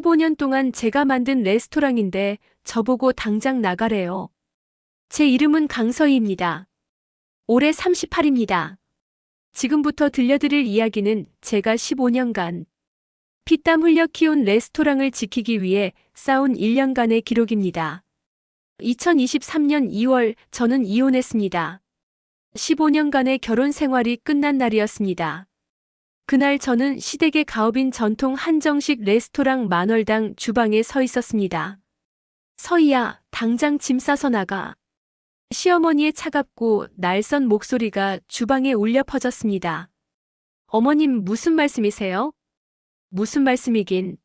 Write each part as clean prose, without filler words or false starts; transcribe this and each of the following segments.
15년 동안 제가 만든 레스토랑인데 저보고 당장 나가래요. 제 이름은 강서희입니다. 올해 38입니다. 지금부터 들려드릴 이야기는 제가 15년간 피땀 흘려 키운 레스토랑을 지키기 위해 쌓은 1년간의 기록입니다. 2023년 2월 저는 이혼했습니다. 15년간의 결혼 생활이 끝난 날이었습니다. 그날 저는 시댁의 가업인 전통 한정식 레스토랑 만월당 주방에 서 있었습니다. 서희야, 당장 짐 싸서 나가. 시어머니의 차갑고 날선 목소리가 주방에 울려 퍼졌습니다. 어머님, 무슨 말씀이세요? 무슨 말씀이긴.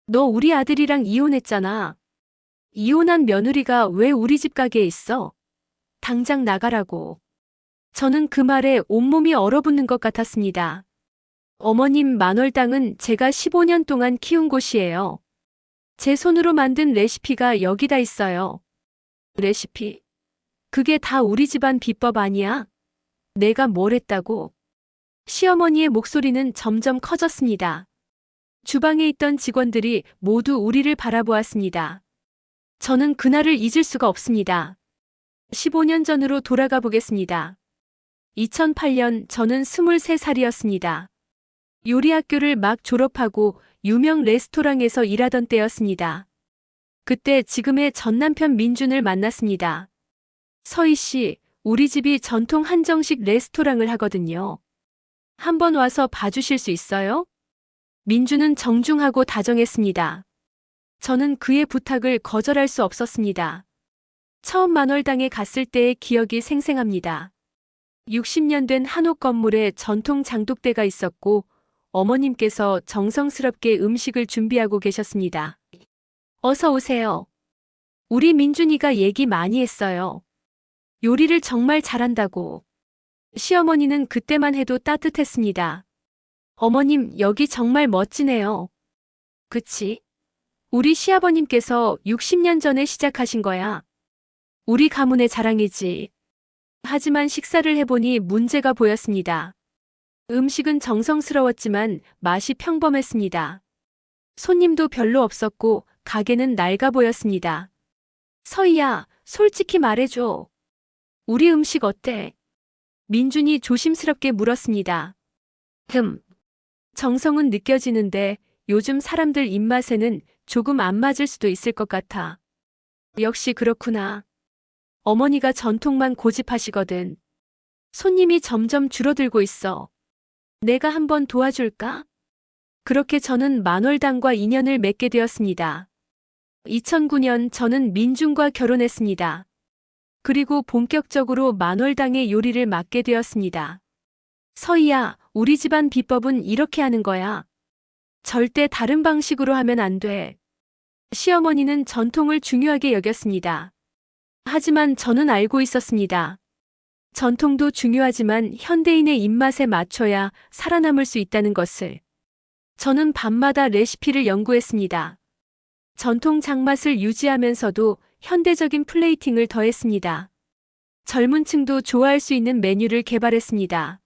너 우리 아들이랑 이혼했잖아. 이혼한 며느리가 왜 우리 집 가게에 있어? 당장 나가라고. 저는 그 말에 온몸이 얼어붙는 것 같았습니다. 어머님, 만월당은 제가 15년 동안 키운 곳이에요. 제 손으로 만든 레시피가 여기다 있어요. 레시피? 그게 다 우리 집안 비법 아니야? 내가 뭘 했다고? 시어머니의 목소리는 점점 커졌습니다. 주방에 있던 직원들이 모두 우리를 바라보았습니다. 저는 그날을 잊을 수가 없습니다. 15년 전으로 돌아가 보겠습니다. 2008년 저는 23살이었습니다. 요리학교를 막 졸업하고 유명 레스토랑에서 일하던 때였습니다. 그때 지금의 전남편 민준을 만났습니다. 서희 씨, 우리 집이 전통 한정식 레스토랑을 하거든요. 한번 와서 봐주실 수 있어요? 민준은 정중하고 다정했습니다. 저는 그의 부탁을 거절할 수 없었습니다. 처음 만월당에 갔을 때의 기억이 생생합니다. 60년 된 한옥 건물에 전통 장독대가 있었고 어머님께서 정성스럽게 음식을 준비하고 계셨습니다. 어서 오세요. 우리 민준이가 얘기 많이 했어요. 요리를 정말 잘한다고. 시어머니는 그때만 해도 따뜻했습니다. 어머님, 여기 정말 멋지네요. 그치? 우리 시아버님께서 60년 전에 시작하신 거야. 우리 가문의 자랑이지. 하지만 식사를 해보니 문제가 보였습니다. 음식은 정성스러웠지만 맛이 평범했습니다. 손님도 별로 없었고 가게는 낡아 보였습니다. 서희야, 솔직히 말해줘. 우리 음식 어때? 민준이 조심스럽게 물었습니다. 정성은 느껴지는데 요즘 사람들 입맛에는 조금 안 맞을 수도 있을 것 같아. 역시 그렇구나. 어머니가 전통만 고집하시거든. 손님이 점점 줄어들고 있어. 내가 한번 도와줄까? 그렇게 저는 만월당과 인연을 맺게 되었습니다. 2009년 저는 민준과 결혼했습니다. 그리고 본격적으로 만월당의 요리를 맡게 되었습니다. 서희야, 우리 집안 비법은 이렇게 하는 거야. 절대 다른 방식으로 하면 안 돼. 시어머니는 전통을 중요하게 여겼습니다. 하지만 저는 알고 있었습니다. 전통도 중요하지만 현대인의 입맛에 맞춰야 살아남을 수 있다는 것을. 저는 밤마다 레시피를 연구했습니다. 전통 장맛을 유지하면서도 현대적인 플레이팅을 더했습니다. 젊은 층도 좋아할 수 있는 메뉴를 개발했습니다.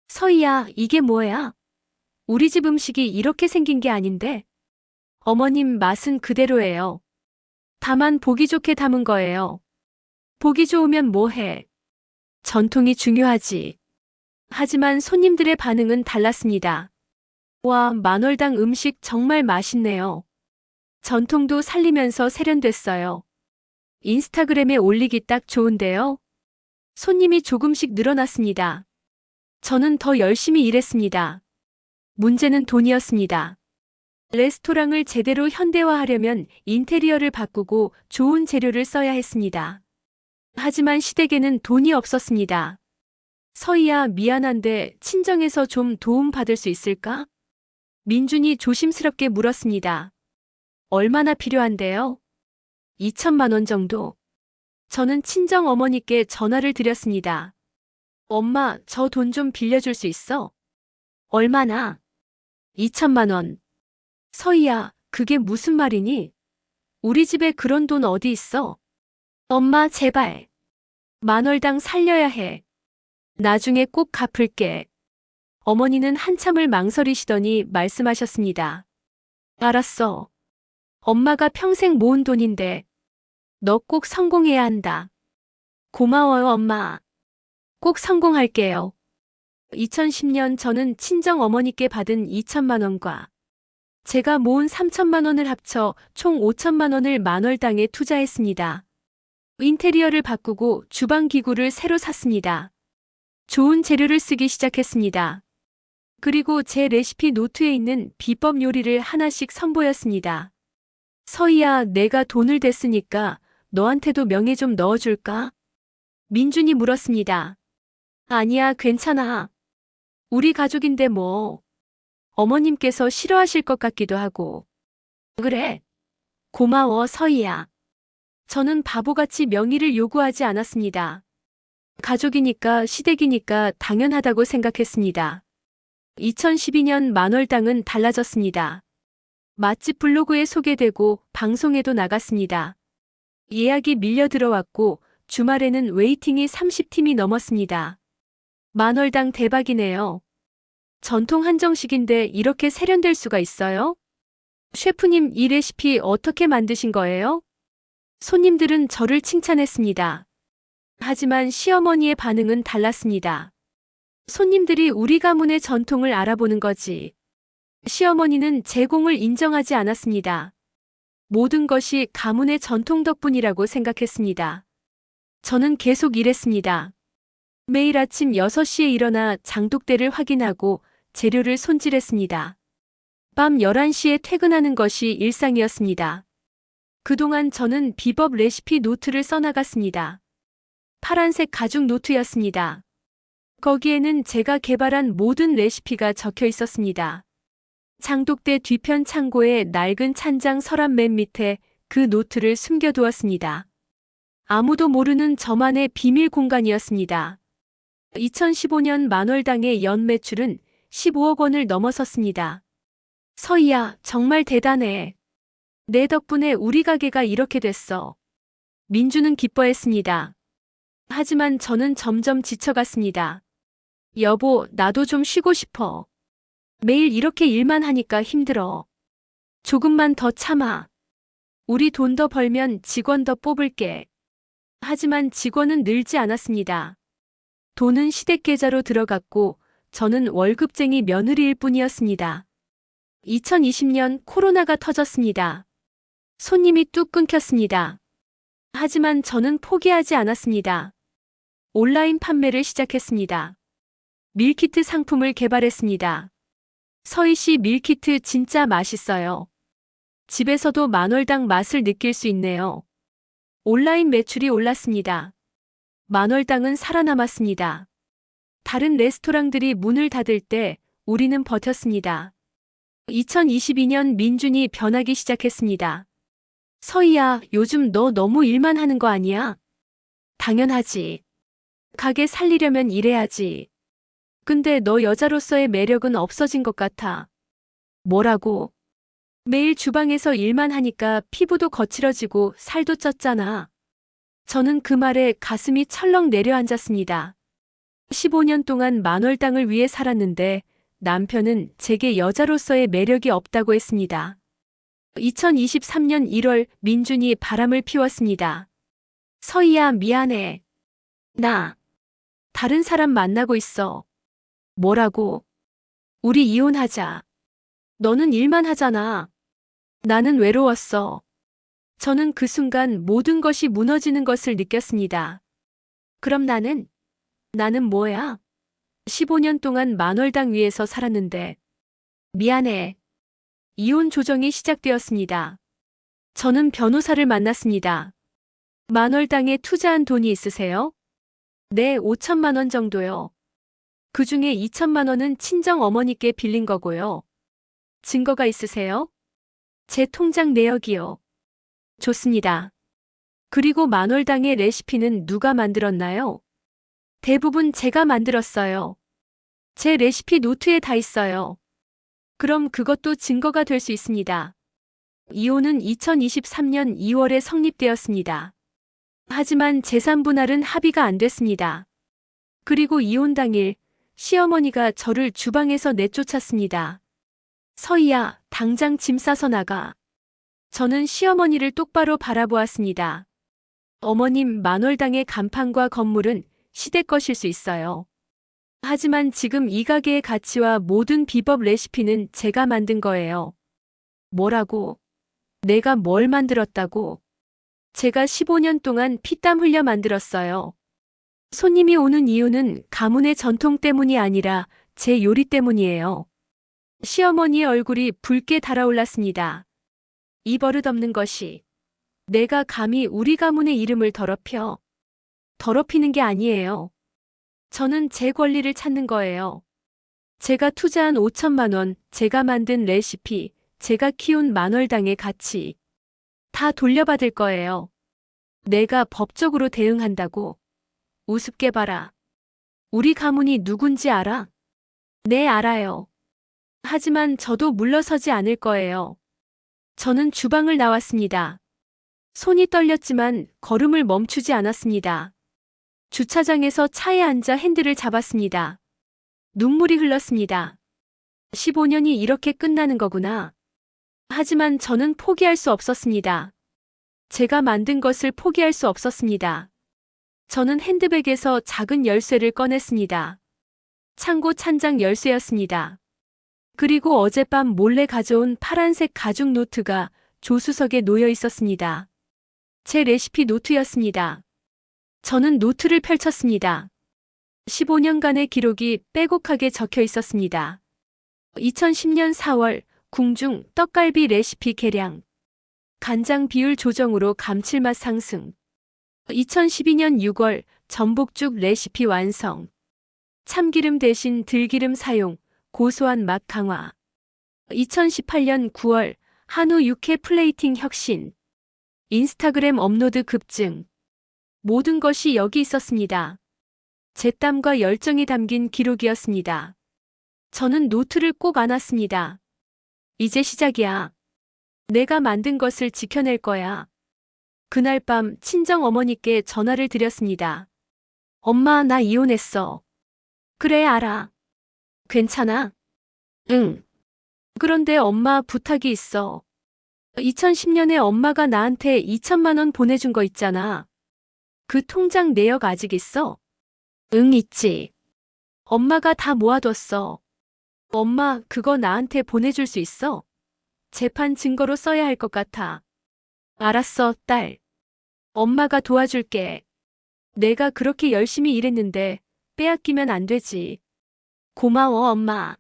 서희야, 이게 뭐야? 우리 집 음식이 이렇게 생긴 게 아닌데? 어머님, 맛은 그대로예요. 다만 보기 좋게 담은 거예요. 보기 좋으면 뭐해? 전통이 중요하지. 하지만 손님들의 반응은 달랐습니다. 와, 만월당 음식 정말 맛있네요. 전통도 살리면서 세련됐어요. 인스타그램에 올리기 딱 좋은데요? 손님이 조금씩 늘어났습니다. 저는 더 열심히 일했습니다. 문제는 돈이었습니다. 레스토랑을 제대로 현대화하려면 인테리어를 바꾸고 좋은 재료를 써야 했습니다. 하지만 시댁에는 돈이 없었습니다. 서희야, 미안한데 친정에서 좀 도움 받을 수 있을까? 민준이 조심스럽게 물었습니다. 얼마나 필요한데요? 2천만 원 정도. 저는 친정 어머니께 전화를 드렸습니다. 엄마, 저 돈 좀 빌려줄 수 있어? 얼마나? 2천만 원. 서희야, 그게 무슨 말이니? 우리 집에 그런 돈 어디 있어? 엄마, 제발. 만월당 살려야 해. 나중에 꼭 갚을게. 어머니는 한참을 망설이시더니 말씀하셨습니다. 알았어. 엄마가 평생 모은 돈인데 너 꼭 성공해야 한다. 고마워요, 엄마. 꼭 성공할게요. 2010년 저는 친정 어머니께 받은 2천만 원과 제가 모은 3천만 원을 합쳐 총 5천만 원을 만월당에 투자했습니다. 인테리어를 바꾸고 주방 기구를 새로 샀습니다. 좋은 재료를 쓰기 시작했습니다. 그리고 제 레시피 노트에 있는 비법 요리를 하나씩 선보였습니다. 서희야, 내가 돈을 댔으니까 너한테도 명예 좀 넣어줄까? 민준이 물었습니다. 아니야, 괜찮아. 우리 가족인데 뭐. 어머님께서 싫어하실 것 같기도 하고. 그래. 고마워, 서희야. 저는 바보같이 명의를 요구하지 않았습니다. 가족이니까 시댁이니까 당연하다고 생각했습니다. 2012년 만월당은 달라졌습니다. 맛집 블로그에 소개되고 방송에도 나갔습니다. 예약이 밀려 들어왔고 주말에는 웨이팅이 30팀이 넘었습니다. 만월당 대박이네요. 전통 한정식인데 이렇게 세련될 수가 있어요? 셰프님, 이 레시피 어떻게 만드신 거예요? 손님들은 저를 칭찬했습니다. 하지만 시어머니의 반응은 달랐습니다. 손님들이 우리 가문의 전통을 알아보는 거지. 시어머니는 제공을 인정하지 않았습니다. 모든 것이 가문의 전통 덕분이라고 생각했습니다. 저는 계속 일했습니다. 매일 아침 6시에 일어나 장독대를 확인하고 재료를 손질했습니다. 밤 11시에 퇴근하는 것이 일상이었습니다. 그동안 저는 비법 레시피 노트를 써나갔습니다. 파란색 가죽 노트였습니다. 거기에는 제가 개발한 모든 레시피가 적혀 있었습니다. 장독대 뒤편 창고에 낡은 찬장 서랍 맨 밑에 그 노트를 숨겨두었습니다. 아무도 모르는 저만의 비밀 공간이었습니다. 2015년 만월당의 연 매출은 15억 원을 넘어섰습니다. 서희야, 정말 대단해. 내 덕분에 우리 가게가 이렇게 됐어. 민주는 기뻐했습니다. 하지만 저는 점점 지쳐갔습니다. 여보, 나도 좀 쉬고 싶어. 매일 이렇게 일만 하니까 힘들어. 조금만 더 참아. 우리 돈 더 벌면 직원 더 뽑을게. 하지만 직원은 늘지 않았습니다. 돈은 시댁 계좌로 들어갔고 저는 월급쟁이 며느리일 뿐이었습니다. 2020년 코로나가 터졌습니다. 손님이 뚝 끊겼습니다. 하지만 저는 포기하지 않았습니다. 온라인 판매를 시작했습니다. 밀키트 상품을 개발했습니다. 서희 씨, 밀키트 진짜 맛있어요. 집에서도 만월당 맛을 느낄 수 있네요. 온라인 매출이 올랐습니다. 만월당은 살아남았습니다. 다른 레스토랑들이 문을 닫을 때 우리는 버텼습니다. 2022년 민준이 변하기 시작했습니다. 서희야, 요즘 너 너무 일만 하는 거 아니야? 당연하지. 가게 살리려면 일해야지. 근데 너 여자로서의 매력은 없어진 것 같아. 뭐라고? 매일 주방에서 일만 하니까 피부도 거칠어지고 살도 쪘잖아. 저는 그 말에 가슴이 철렁 내려앉았습니다. 15년 동안 만월당을 위해 살았는데 남편은 제게 여자로서의 매력이 없다고 했습니다. 2023년 1월 민준이 바람을 피웠습니다. 서희야, 미안해. 나 다른 사람 만나고 있어. 뭐라고? 우리 이혼하자. 너는 일만 하잖아. 나는 외로웠어. 저는 그 순간 모든 것이 무너지는 것을 느꼈습니다. 그럼 나는 뭐야? 15년 동안 만월당 위에서 살았는데. 미안해. 이혼 조정이 시작되었습니다. 저는 변호사를 만났습니다. 만월당에 투자한 돈이 있으세요? 네, 5천만 원 정도요. 그 중에 2천만 원은 친정 어머니께 빌린 거고요. 증거가 있으세요? 제 통장 내역이요. 좋습니다. 그리고 만월당의 레시피는 누가 만들었나요? 대부분 제가 만들었어요. 제 레시피 노트에 다 있어요. 그럼 그것도 증거가 될 수 있습니다. 이혼은 2023년 2월에 성립되었습니다. 하지만 재산 분할은 합의가 안 됐습니다. 그리고 이혼 당일 시어머니가 저를 주방에서 내쫓았습니다. 서희야, 당장 짐 싸서 나가. 저는 시어머니를 똑바로 바라보았습니다. 어머님, 만월당의 간판과 건물은 시대 것일 수 있어요. 하지만 지금 이 가게의 가치와 모든 비법 레시피는 제가 만든 거예요. 뭐라고? 내가 뭘 만들었다고? 제가 15년 동안 피땀 흘려 만들었어요. 손님이 오는 이유는 가문의 전통 때문이 아니라 제 요리 때문이에요. 시어머니의 얼굴이 붉게 달아올랐습니다. 이 버릇없는 것이. 내가 감히 우리 가문의 이름을 더럽혀. 더럽히는 게 아니에요. 저는 제 권리를 찾는 거예요. 제가 투자한 5천만 원, 제가 만든 레시피, 제가 키운 만월당의 가치. 다 돌려받을 거예요. 내가 법적으로 대응한다고. 우습게 봐라. 우리 가문이 누군지 알아? 네, 알아요. 하지만 저도 물러서지 않을 거예요. 저는 주방을 나왔습니다. 손이 떨렸지만 걸음을 멈추지 않았습니다. 주차장에서 차에 앉아 핸들을 잡았습니다. 눈물이 흘렀습니다. 15년이 이렇게 끝나는 거구나. 하지만 저는 포기할 수 없었습니다. 제가 만든 것을 포기할 수 없었습니다. 저는 핸드백에서 작은 열쇠를 꺼냈습니다. 창고 찬장 열쇠였습니다. 그리고 어젯밤 몰래 가져온 파란색 가죽 노트가 조수석에 놓여 있었습니다. 제 레시피 노트였습니다. 저는 노트를 펼쳤습니다. 15년간의 기록이 빼곡하게 적혀 있었습니다. 2010년 4월 궁중 떡갈비 레시피 개량. 간장 비율 조정으로 감칠맛 상승. 2012년 6월 전복죽 레시피 완성. 참기름 대신 들기름 사용, 고소한 맛 강화. 2018년 9월 한우 육회 플레이팅 혁신. 인스타그램 업로드 급증. 모든 것이 여기 있었습니다. 제 땀과 열정이 담긴 기록이었습니다. 저는 노트를 꼭 안았습니다. 이제 시작이야. 내가 만든 것을 지켜낼 거야. 그날 밤 친정 어머니께 전화를 드렸습니다. 엄마, 나 이혼했어. 그래, 알아. 괜찮아? 응. 그런데 엄마, 부탁이 있어. 2010년에 엄마가 나한테 2천만 원 보내준 거 있잖아. 그 통장 내역 아직 있어? 응, 있지. 엄마가 다 모아뒀어. 엄마, 그거 나한테 보내줄 수 있어? 재판 증거로 써야 할 것 같아. 알았어, 딸. 엄마가 도와줄게. 내가 그렇게 열심히 일했는데 빼앗기면 안 되지. 고마워, 엄마.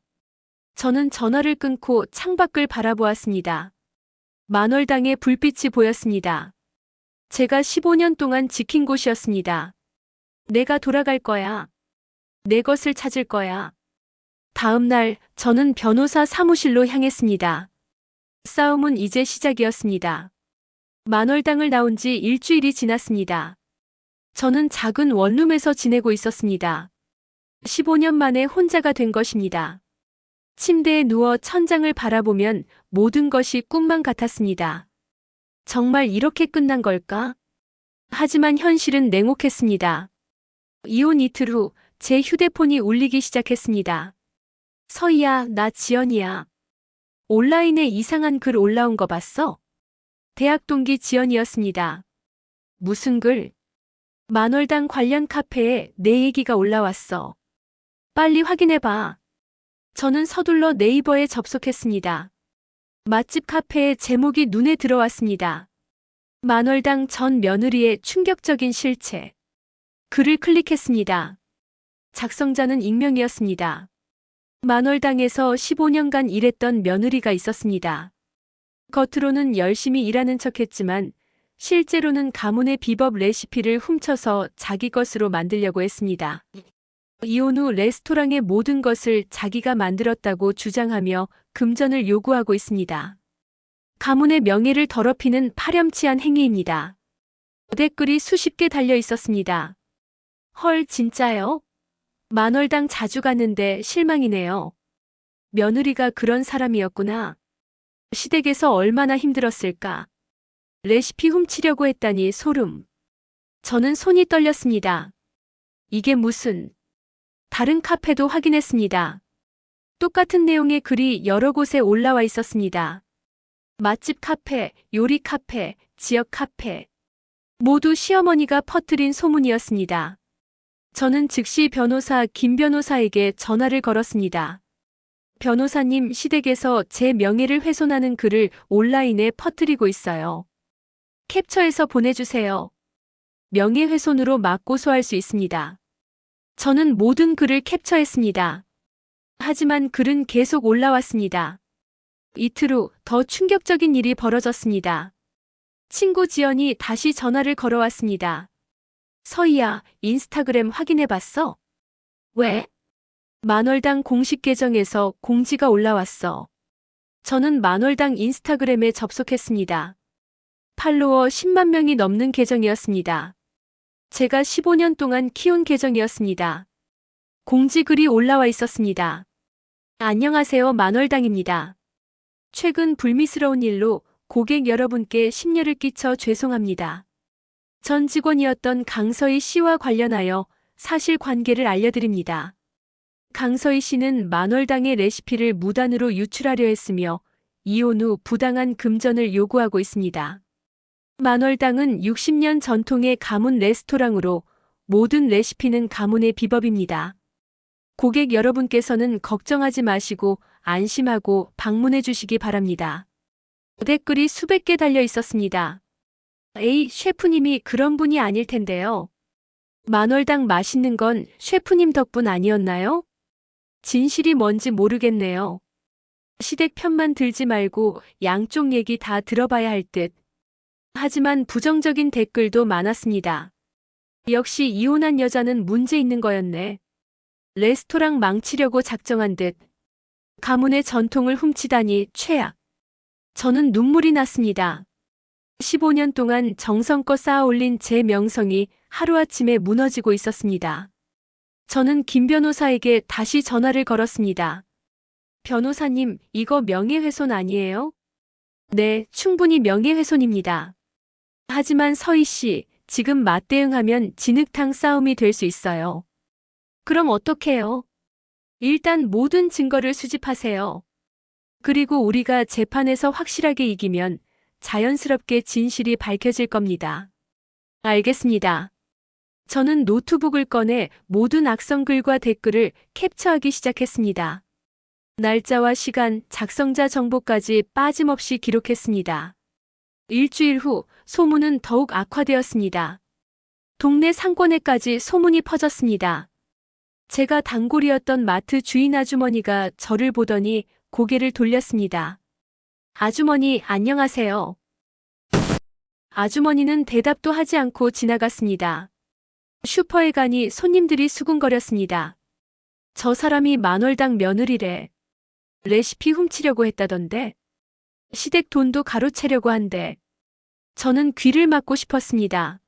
저는 전화를 끊고 창밖을 바라보았습니다. 만월당의 불빛이 보였습니다. 제가 15년 동안 지킨 곳이었습니다. 내가 돌아갈 거야. 내 것을 찾을 거야. 다음 날 저는 변호사 사무실로 향했습니다. 싸움은 이제 시작이었습니다. 만월당을 나온 지 일주일이 지났습니다. 저는 작은 원룸에서 지내고 있었습니다. 15년 만에 혼자가 된 것입니다. 침대에 누워 천장을 바라보면 모든 것이 꿈만 같았습니다. 정말 이렇게 끝난 걸까? 하지만 현실은 냉혹했습니다. 이혼 이틀 후 제 휴대폰이 울리기 시작했습니다. 서희야, 나 지연이야. 온라인에 이상한 글 올라온 거 봤어? 대학 동기 지연이었습니다. 무슨 글? 만월당 관련 카페에 내 얘기가 올라왔어. 빨리 확인해봐. 저는 서둘러 네이버에 접속했습니다. 맛집 카페의 제목이 눈에 들어왔습니다. 만월당 전 며느리의 충격적인 실체. 글을 클릭했습니다. 작성자는 익명이었습니다. 만월당에서 15년간 일했던 며느리가 있었습니다. 겉으로는 열심히 일하는 척했지만 실제로는 가문의 비법 레시피를 훔쳐서 자기 것으로 만들려고 했습니다. 이혼 후 레스토랑의 모든 것을 자기가 만들었다고 주장하며 금전을 요구하고 있습니다. 가문의 명예를 더럽히는 파렴치한 행위입니다. 댓글이 수십 개 달려 있었습니다. 헐, 진짜요? 만월당 자주 갔는데 실망이네요. 며느리가 그런 사람이었구나. 시댁에서 얼마나 힘들었을까. 레시피 훔치려고 했다니 소름. 저는 손이 떨렸습니다. 이게 무슨... 다른 카페도 확인했습니다. 똑같은 내용의 글이 여러 곳에 올라와 있었습니다. 맛집 카페, 요리 카페, 지역 카페. 모두 시어머니가 퍼뜨린 소문이었습니다. 저는 즉시 변호사 김 변호사에게 전화를 걸었습니다. 변호사님, 시댁에서 제 명예를 훼손하는 글을 온라인에 퍼뜨리고 있어요. 캡처해서 보내주세요. 명예훼손으로 맞고소할 수 있습니다. 저는 모든 글을 캡처했습니다. 하지만 글은 계속 올라왔습니다. 이틀 후 더 충격적인 일이 벌어졌습니다. 친구 지연이 다시 전화를 걸어왔습니다. 서희야, 인스타그램 확인해봤어? 왜? 만월당 공식 계정에서 공지가 올라왔어. 저는 만월당 인스타그램에 접속했습니다. 팔로워 10만 명이 넘는 계정이었습니다. 제가 15년 동안 키운 계정이었습니다. 공지 글이 올라와 있었습니다. 안녕하세요, 만월당입니다. 최근 불미스러운 일로 고객 여러분께 심려를 끼쳐 죄송합니다. 전 직원이었던 강서희 씨와 관련하여 사실관계를 알려드립니다. 강서희 씨는 만월당의 레시피를 무단으로 유출하려 했으며 이혼 후 부당한 금전을 요구하고 있습니다. 만월당은 60년 전통의 가문 레스토랑으로 모든 레시피는 가문의 비법입니다. 고객 여러분께서는 걱정하지 마시고 안심하고 방문해 주시기 바랍니다. 댓글이 수백 개 달려 있었습니다. 에이, 셰프님이 그런 분이 아닐 텐데요. 만월당 맛있는 건 셰프님 덕분 아니었나요? 진실이 뭔지 모르겠네요. 시댁 편만 들지 말고 양쪽 얘기 다 들어봐야 할 듯. 하지만 부정적인 댓글도 많았습니다. 역시 이혼한 여자는 문제 있는 거였네. 레스토랑 망치려고 작정한 듯. 가문의 전통을 훔치다니 최악. 저는 눈물이 났습니다. 15년 동안 정성껏 쌓아올린 제 명성이 하루아침에 무너지고 있었습니다. 저는 김 변호사에게 다시 전화를 걸었습니다. 변호사님, 이거 명예훼손 아니에요? 네, 충분히 명예훼손입니다. 하지만 서희 씨, 지금 맞대응하면 진흙탕 싸움이 될 수 있어요. 그럼 어떡해요? 일단 모든 증거를 수집하세요. 그리고 우리가 재판에서 확실하게 이기면 자연스럽게 진실이 밝혀질 겁니다. 알겠습니다. 저는 노트북을 꺼내 모든 악성글과 댓글을 캡처하기 시작했습니다. 날짜와 시간, 작성자 정보까지 빠짐없이 기록했습니다. 일주일 후 소문은 더욱 악화되었습니다. 동네 상권에까지 소문이 퍼졌습니다. 제가 단골이었던 마트 주인 아주머니가 저를 보더니 고개를 돌렸습니다. 아주머니, 안녕하세요. 아주머니는 대답도 하지 않고 지나갔습니다. 슈퍼에 가니 손님들이 수군거렸습니다. 저 사람이 만월당 며느리래. 레시피 훔치려고 했다던데. 시댁 돈도 가로채려고 한대. 저는 귀를 막고 싶었습니다.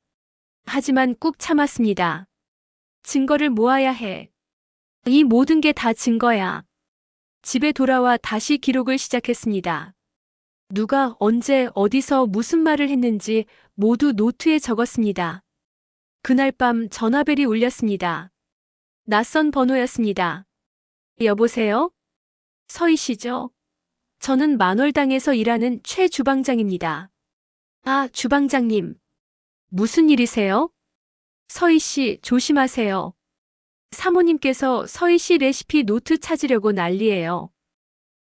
하지만 꾹 참았습니다. 증거를 모아야 해. 이 모든 게 다 증거야. 집에 돌아와 다시 기록을 시작했습니다. 누가 언제 어디서 무슨 말을 했는지 모두 노트에 적었습니다. 그날 밤 전화벨이 울렸습니다. 낯선 번호였습니다. 여보세요? 서희 씨죠? 저는 만월당에서 일하는 최 주방장입니다. 아, 주방장님. 무슨 일이세요? 서희 씨, 조심하세요. 사모님께서 서희 씨 레시피 노트 찾으려고 난리예요.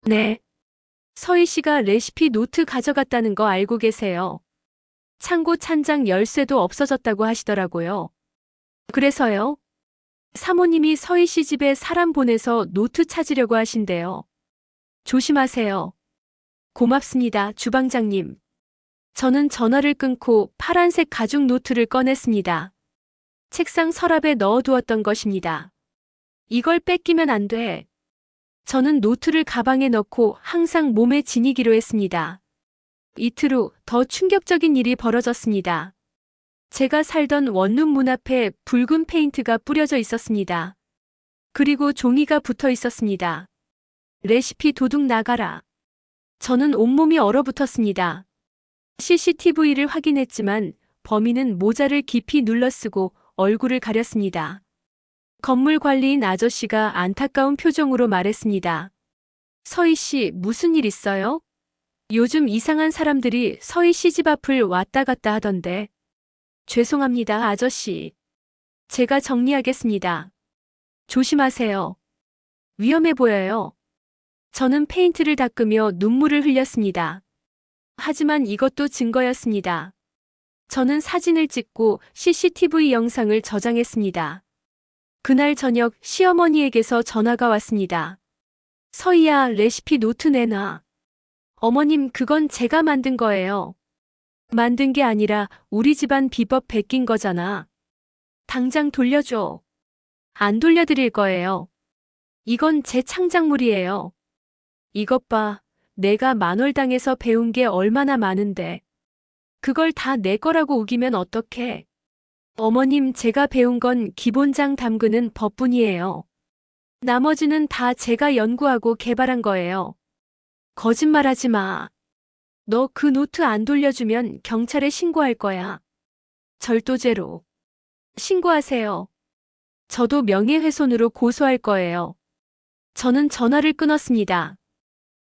네. 서희 씨가 레시피 노트 가져갔다는 거 알고 계세요. 창고 찬장 열쇠도 없어졌다고 하시더라고요. 그래서요? 사모님이 서희 씨 집에 사람 보내서 노트 찾으려고 하신대요. 조심하세요. 고맙습니다, 주방장님. 저는 전화를 끊고 파란색 가죽 노트를 꺼냈습니다. 책상 서랍에 넣어두었던 것입니다. 이걸 뺏기면 안 돼. 저는 노트를 가방에 넣고 항상 몸에 지니기로 했습니다. 이틀 후 더 충격적인 일이 벌어졌습니다. 제가 살던 원룸 문 앞에 붉은 페인트가 뿌려져 있었습니다. 그리고 종이가 붙어 있었습니다. 레시피 도둑 나가라. 저는 온몸이 얼어붙었습니다. CCTV를 확인했지만 범인은 모자를 깊이 눌러쓰고 얼굴을 가렸습니다. 건물 관리인 아저씨가 안타까운 표정으로 말했습니다. 서희 씨, 무슨 일 있어요? 요즘 이상한 사람들이 서희 씨 집 앞을 왔다 갔다 하던데. 죄송합니다, 아저씨. 제가 정리하겠습니다. 조심하세요. 위험해 보여요. 저는 페인트를 닦으며 눈물을 흘렸습니다. 하지만 이것도 증거였습니다. 저는 사진을 찍고 CCTV 영상을 저장했습니다. 그날 저녁 시어머니에게서 전화가 왔습니다. 서희야, 레시피 노트 내놔. 어머님, 그건 제가 만든 거예요. 만든 게 아니라 우리 집안 비법 베낀 거잖아. 당장 돌려줘. 안 돌려드릴 거예요. 이건 제 창작물이에요. 이것 봐. 내가 만월당에서 배운 게 얼마나 많은데. 그걸 다 내 거라고 우기면 어떡해. 어머님, 제가 배운 건 기본장 담그는 법뿐이에요. 나머지는 다 제가 연구하고 개발한 거예요. 거짓말하지 마. 너 그 노트 안 돌려주면 경찰에 신고할 거야. 절도죄로. 신고하세요. 저도 명예훼손으로 고소할 거예요. 저는 전화를 끊었습니다.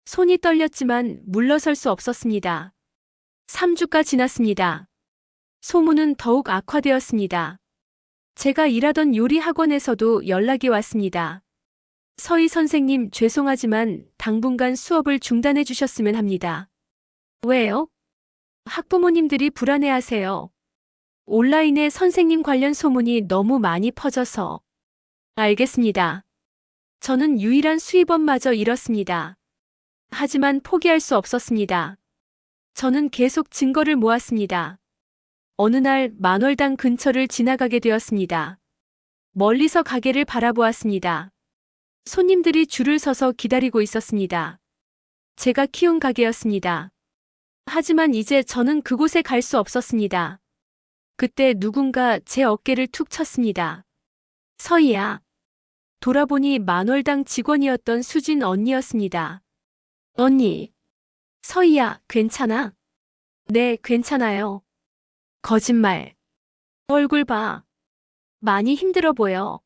손이 떨렸지만 물러설 수 없었습니다. 3주가 지났습니다. 소문은 더욱 악화되었습니다. 제가 일하던 요리 학원에서도 연락이 왔습니다. 서희 선생님, 죄송하지만 당분간 수업을 중단해 주셨으면 합니다. 왜요? 학부모님들이 불안해하세요. 온라인에 선생님 관련 소문이 너무 많이 퍼져서. 알겠습니다. 저는 유일한 수입원마저 잃었습니다. 하지만 포기할 수 없었습니다. 저는 계속 증거를 모았습니다. 어느 날 만월당 근처를 지나가게 되었습니다. 멀리서 가게를 바라보았습니다. 손님들이 줄을 서서 기다리고 있었습니다. 제가 키운 가게였습니다. 하지만 이제 저는 그곳에 갈 수 없었습니다. 그때 누군가 제 어깨를 툭 쳤습니다. 서희야. 돌아보니 만월당 직원이었던 수진 언니였습니다. 언니. 서희야, 괜찮아? 네, 괜찮아요. 거짓말. 얼굴 봐. 많이 힘들어 보여.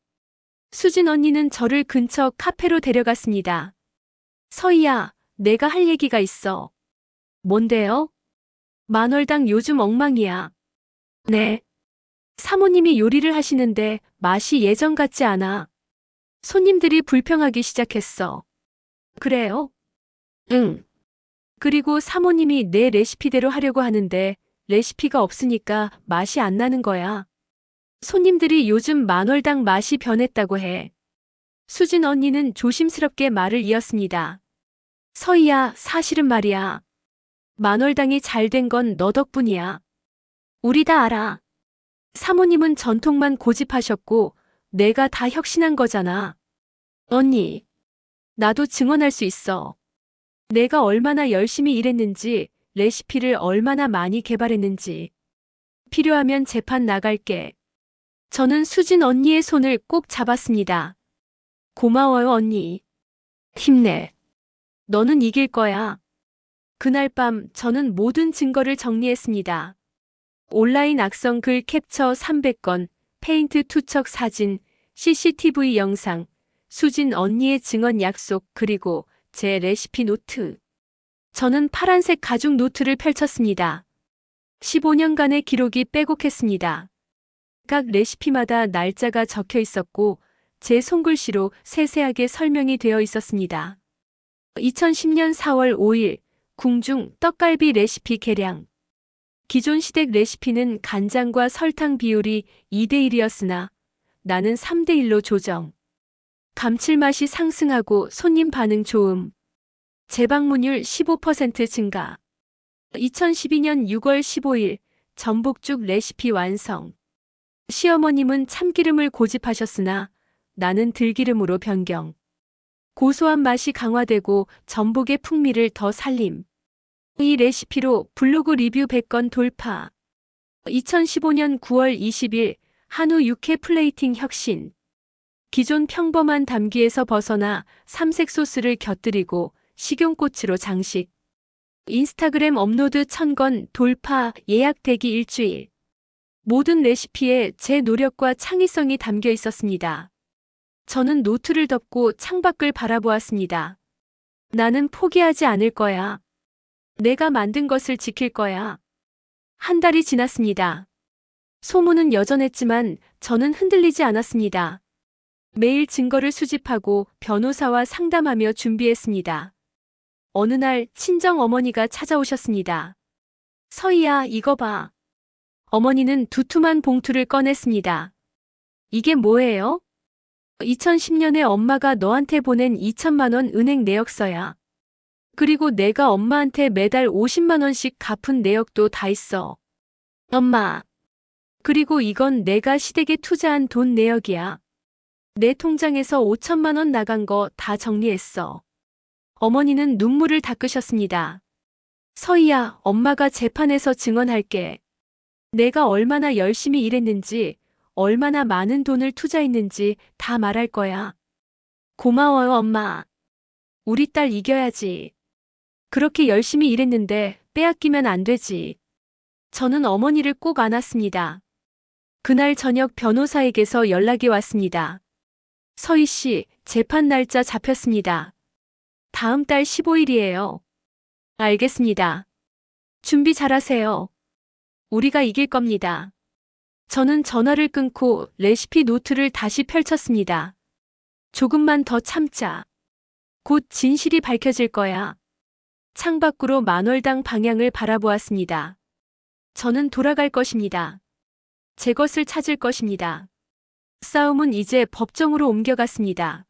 수진 언니는 저를 근처 카페로 데려갔습니다. 서희야, 내가 할 얘기가 있어. 뭔데요? 만월당 요즘 엉망이야. 네. 사모님이 요리를 하시는데 맛이 예전 같지 않아. 손님들이 불평하기 시작했어. 그래요? 응. 그리고 사모님이 내 레시피대로 하려고 하는데 레시피가 없으니까 맛이 안 나는 거야. 손님들이 요즘 만월당 맛이 변했다고 해. 수진 언니는 조심스럽게 말을 이었습니다. 서희야, 사실은 말이야. 만월당이 잘 된 건 너 덕분이야. 우리 다 알아. 사모님은 전통만 고집하셨고 내가 다 혁신한 거잖아. 언니, 나도 증언할 수 있어. 내가 얼마나 열심히 일했는지, 레시피를 얼마나 많이 개발했는지. 필요하면 재판 나갈게. 저는 수진 언니의 손을 꼭 잡았습니다. 고마워요, 언니. 힘내. 너는 이길 거야. 그날 밤 저는 모든 증거를 정리했습니다. 온라인 악성 글 캡처 300건, 페인트 투척 사진, CCTV 영상, 수진 언니의 증언 약속, 그리고 제 레시피 노트. 저는 파란색 가죽 노트를 펼쳤습니다. 15년간의 기록이 빼곡했습니다. 각 레시피마다 날짜가 적혀 있었고 제 손글씨로 세세하게 설명이 되어 있었습니다. 2010년 4월 5일 궁중 떡갈비 레시피 개량. 기존 시댁 레시피는 간장과 설탕 비율이 2대1이었으나 나는 3대1로 조정. 감칠맛이 상승하고 손님 반응 좋음. 재방문율 15% 증가. 2012년 6월 15일 전복죽 레시피 완성. 시어머님은 참기름을 고집하셨으나 나는 들기름으로 변경. 고소한 맛이 강화되고 전복의 풍미를 더 살림. 이 레시피로 블로그 리뷰 100건 돌파. 2015년 9월 20일 한우 육회 플레이팅 혁신. 기존 평범한 담기에서 벗어나 삼색 소스를 곁들이고 식용꽃으로 장식. 인스타그램 업로드 1000건 돌파, 예약 대기 일주일. 모든 레시피에 제 노력과 창의성이 담겨 있었습니다. 저는 노트를 덮고 창밖을 바라보았습니다. 나는 포기하지 않을 거야. 내가 만든 것을 지킬 거야. 한 달이 지났습니다. 소문은 여전했지만 저는 흔들리지 않았습니다. 매일 증거를 수집하고 변호사와 상담하며 준비했습니다. 어느 날 친정 어머니가 찾아오셨습니다. 서희야, 이거 봐. 어머니는 두툼한 봉투를 꺼냈습니다. 이게 뭐예요? 2010년에 엄마가 너한테 보낸 2천만 원 은행 내역서야. 그리고 내가 엄마한테 매달 50만 원씩 갚은 내역도 다 있어. 엄마. 그리고 이건 내가 시댁에 투자한 돈 내역이야. 내 통장에서 5천만 원 나간 거 다 정리했어. 어머니는 눈물을 닦으셨습니다. 서희야, 엄마가 재판에서 증언할게. 내가 얼마나 열심히 일했는지, 얼마나 많은 돈을 투자했는지 다 말할 거야. 고마워요, 엄마. 우리 딸 이겨야지. 그렇게 열심히 일했는데 빼앗기면 안 되지. 저는 어머니를 꼭 안았습니다. 그날 저녁 변호사에게서 연락이 왔습니다. 서희 씨, 재판 날짜 잡혔습니다. 다음 달 15일이에요. 알겠습니다. 준비 잘하세요. 우리가 이길 겁니다. 저는 전화를 끊고 레시피 노트를 다시 펼쳤습니다. 조금만 더 참자. 곧 진실이 밝혀질 거야. 창밖으로 만월당 방향을 바라보았습니다. 저는 돌아갈 것입니다. 제 것을 찾을 것입니다. 싸움은 이제 법정으로 옮겨갔습니다.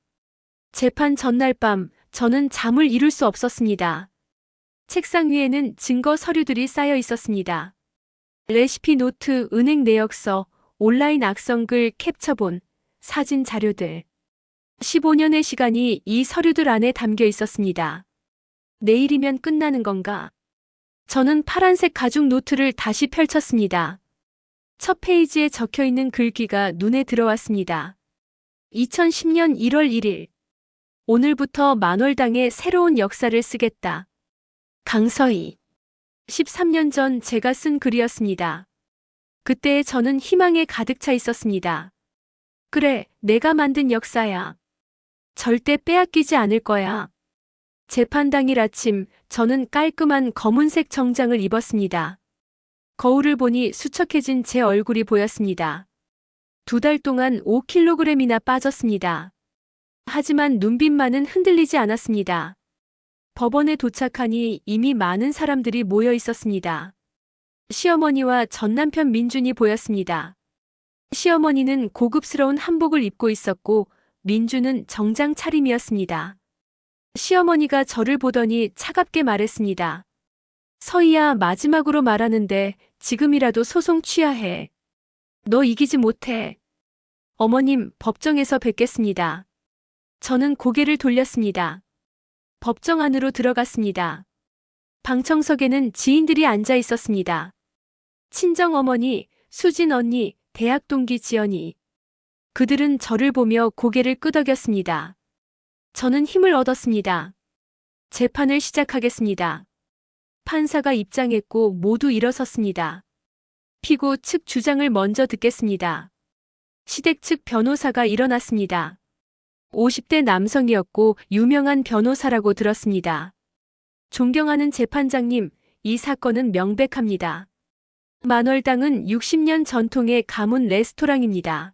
재판 전날 밤 저는 잠을 이룰 수 없었습니다. 책상 위에는 증거 서류들이 쌓여 있었습니다. 레시피 노트, 은행 내역서, 온라인 악성글, 캡처본, 사진 자료들. 15년의 시간이 이 서류들 안에 담겨 있었습니다. 내일이면 끝나는 건가? 저는 파란색 가죽 노트를 다시 펼쳤습니다. 첫 페이지에 적혀 있는 글귀가 눈에 들어왔습니다. 2010년 1월 1일. 오늘부터 만월당의 새로운 역사를 쓰겠다. 강서희. 13년 전 제가 쓴 글이었습니다. 그때 저는 희망에 가득 차 있었습니다. 그래, 내가 만든 역사야. 절대 빼앗기지 않을 거야. 재판 당일 아침, 저는 깔끔한 검은색 정장을 입었습니다. 거울을 보니 수척해진 제 얼굴이 보였습니다. 2달 동안 5kg이나 빠졌습니다. 하지만 눈빛만은 흔들리지 않았습니다. 법원에 도착하니 이미 많은 사람들이 모여 있었습니다. 시어머니와 전남편 민준이 보였습니다. 시어머니는 고급스러운 한복을 입고 있었고 민준은 정장 차림이었습니다. 시어머니가 저를 보더니 차갑게 말했습니다. 서희야, 마지막으로 말하는데 지금이라도 소송 취하해. 너 이기지 못해. 어머님, 법정에서 뵙겠습니다. 저는 고개를 돌렸습니다. 법정 안으로 들어갔습니다. 방청석에는 지인들이 앉아 있었습니다. 친정어머니, 수진 언니, 대학 동기 지연이. 그들은 저를 보며 고개를 끄덕였습니다. 저는 힘을 얻었습니다. 재판을 시작하겠습니다. 판사가 입장했고 모두 일어섰습니다. 피고 측 주장을 먼저 듣겠습니다. 시댁 측 변호사가 일어났습니다. 50대 남성이었고 유명한 변호사라고 들었습니다. 존경하는 재판장님, 이 사건은 명백합니다. 만월당은 60년 전통의 가문 레스토랑입니다.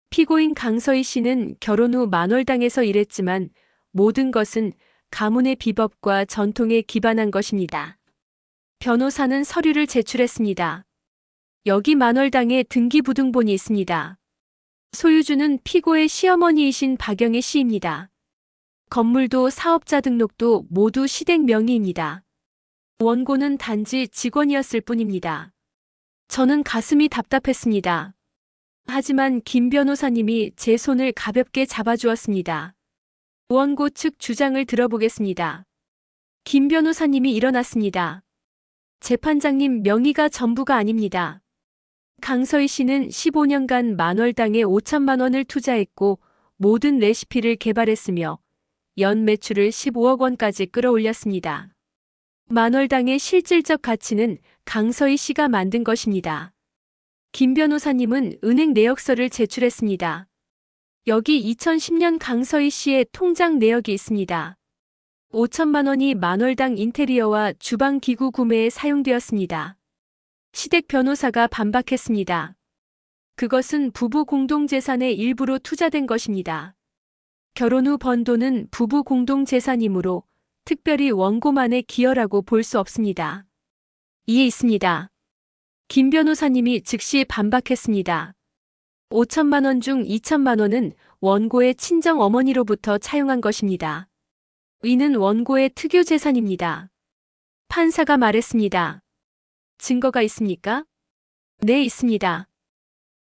피고인 강서희 씨는 결혼 후 만월당에서 일했지만 모든 것은 가문의 비법과 전통에 기반한 것입니다. 변호사는 서류를 제출했습니다. 여기 만월당에 등기부등본이 있습니다. 소유주는 피고의 시어머니이신 박영애 씨입니다. 건물도 사업자 등록도 모두 시댁 명의입니다. 원고는 단지 직원이었을 뿐입니다. 저는 가슴이 답답했습니다. 하지만 김 변호사님이 제 손을 가볍게 잡아주었습니다. 원고 측 주장을 들어보겠습니다. 김 변호사님이 일어났습니다. 재판장님, 명의가 전부가 아닙니다. 강서희 씨는 15년간 만월당에 5천만 원을 투자했고 모든 레시피를 개발했으며 연 매출을 15억 원까지 끌어올렸습니다. 만월당의 실질적 가치는 강서희 씨가 만든 것입니다. 김 변호사님은 은행 내역서를 제출했습니다. 여기 2010년 강서희 씨의 통장 내역이 있습니다. 5천만 원이 만월당 인테리어와 주방 기구 구매에 사용되었습니다. 시댁 변호사가 반박했습니다. 그것은 부부 공동재산의 일부로 투자된 것입니다. 결혼 후 번 돈은 부부 공동재산이므로 특별히 원고만의 기여라고 볼 수 없습니다. 이해 있습니다. 김 변호사님이 즉시 반박했습니다. 5천만 원 중 2천만 원은 원고의 친정 어머니로부터 차용한 것입니다. 이는 원고의 특유 재산입니다. 판사가 말했습니다. 증거가 있습니까? 네, 있습니다.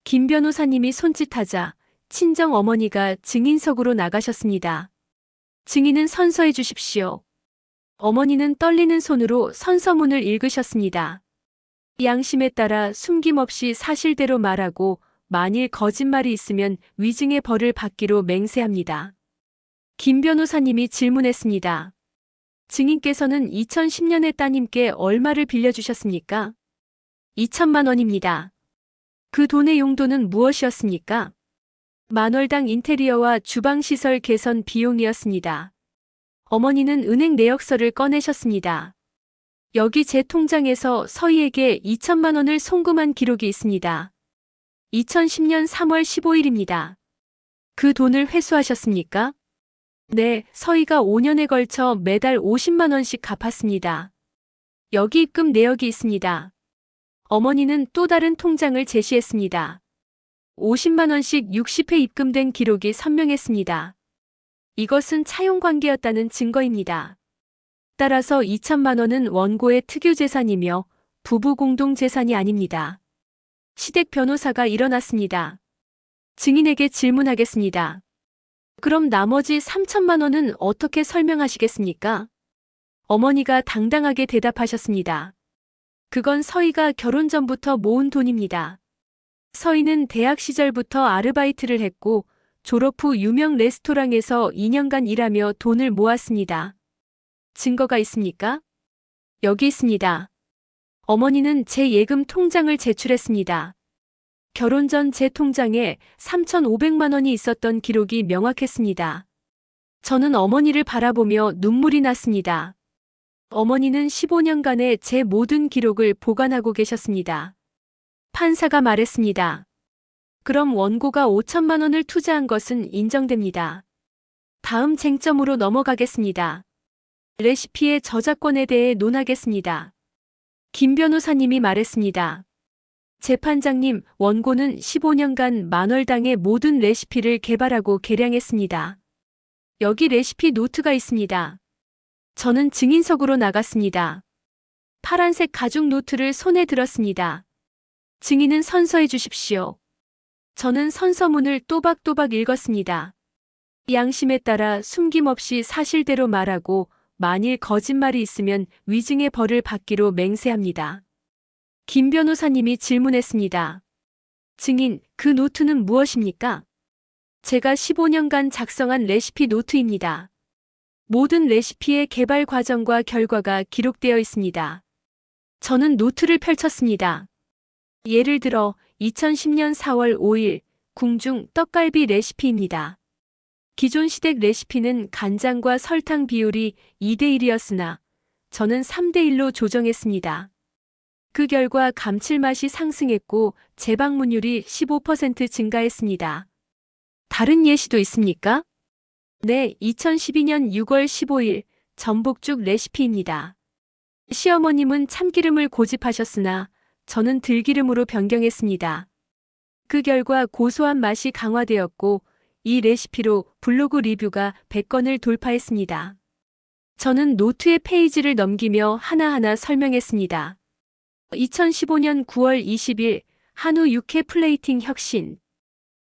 김 변호사님이 손짓하자 친정 어머니가 증인석으로 나가셨습니다. 증인은 선서해 주십시오. 어머니는 떨리는 손으로 선서문을 읽으셨습니다. 양심에 따라 숨김없이 사실대로 말하고 만일 거짓말이 있으면 위증의 벌을 받기로 맹세합니다. 김 변호사님이 질문했습니다. 증인께서는 2010년에 따님께 얼마를 빌려주셨습니까? 2천만 원입니다. 그 돈의 용도는 무엇이었습니까? 만월당 인테리어와 주방시설 개선 비용이었습니다. 어머니는 은행 내역서를 꺼내셨습니다. 여기 제 통장에서 서희에게 2천만 원을 송금한 기록이 있습니다. 2010년 3월 15일입니다. 그 돈을 회수하셨습니까? 네, 서희가 5년에 걸쳐 매달 50만 원씩 갚았습니다. 여기 입금 내역이 있습니다. 어머니는 또 다른 통장을 제시했습니다. 50만 원씩 60회 입금된 기록이 선명했습니다. 이것은 차용관계였다는 증거입니다. 따라서 2천만 원은 원고의 특유재산이며 부부 공동재산이 아닙니다. 시댁 변호사가 일어났습니다. 증인에게 질문하겠습니다. 그럼 나머지 3천만 원은 어떻게 설명하시겠습니까? 어머니가 당당하게 대답하셨습니다. 그건 서희가 결혼 전부터 모은 돈입니다. 서희는 대학 시절부터 아르바이트를 했고 졸업 후 유명 레스토랑에서 2년간 일하며 돈을 모았습니다. 증거가 있습니까? 여기 있습니다. 어머니는 제 예금 통장을 제출했습니다. 결혼 전 제 통장에 3,500만 원이 있었던 기록이 명확했습니다. 저는 어머니를 바라보며 눈물이 났습니다. 어머니는 15년간의 제 모든 기록을 보관하고 계셨습니다. 판사가 말했습니다. 그럼 원고가 5천만 원을 투자한 것은 인정됩니다. 다음 쟁점으로 넘어가겠습니다. 레시피의 저작권에 대해 논하겠습니다. 김 변호사님이 말했습니다. 재판장님, 원고는 15년간 만월당의 모든 레시피를 개발하고 개량했습니다. 여기 레시피 노트가 있습니다. 저는 증인석으로 나갔습니다. 파란색 가죽 노트를 손에 들었습니다. 증인은 선서해 주십시오. 저는 선서문을 또박또박 읽었습니다. 양심에 따라 숨김없이 사실대로 말하고 만일 거짓말이 있으면 위증의 벌을 받기로 맹세합니다. 김 변호사님이 질문했습니다. 증인, 그 노트는 무엇입니까? 제가 15년간 작성한 레시피 노트입니다. 모든 레시피의 개발 과정과 결과가 기록되어 있습니다. 저는 노트를 펼쳤습니다. 예를 들어 2010년 4월 5일 궁중 떡갈비 레시피입니다. 기존 시댁 레시피는 간장과 설탕 비율이 2대1이었으나 저는 3대1로 조정했습니다. 그 결과 감칠맛이 상승했고 재방문율이 15% 증가했습니다. 다른 예시도 있습니까? 네, 2012년 6월 15일 전복죽 레시피입니다. 시어머님은 참기름을 고집하셨으나 저는 들기름으로 변경했습니다. 그 결과 고소한 맛이 강화되었고 이 레시피로 블로그 리뷰가 100건을 돌파했습니다. 저는 노트의 페이지를 넘기며 하나하나 설명했습니다. 2015년 9월 20일 한우 육회 플레이팅 혁신.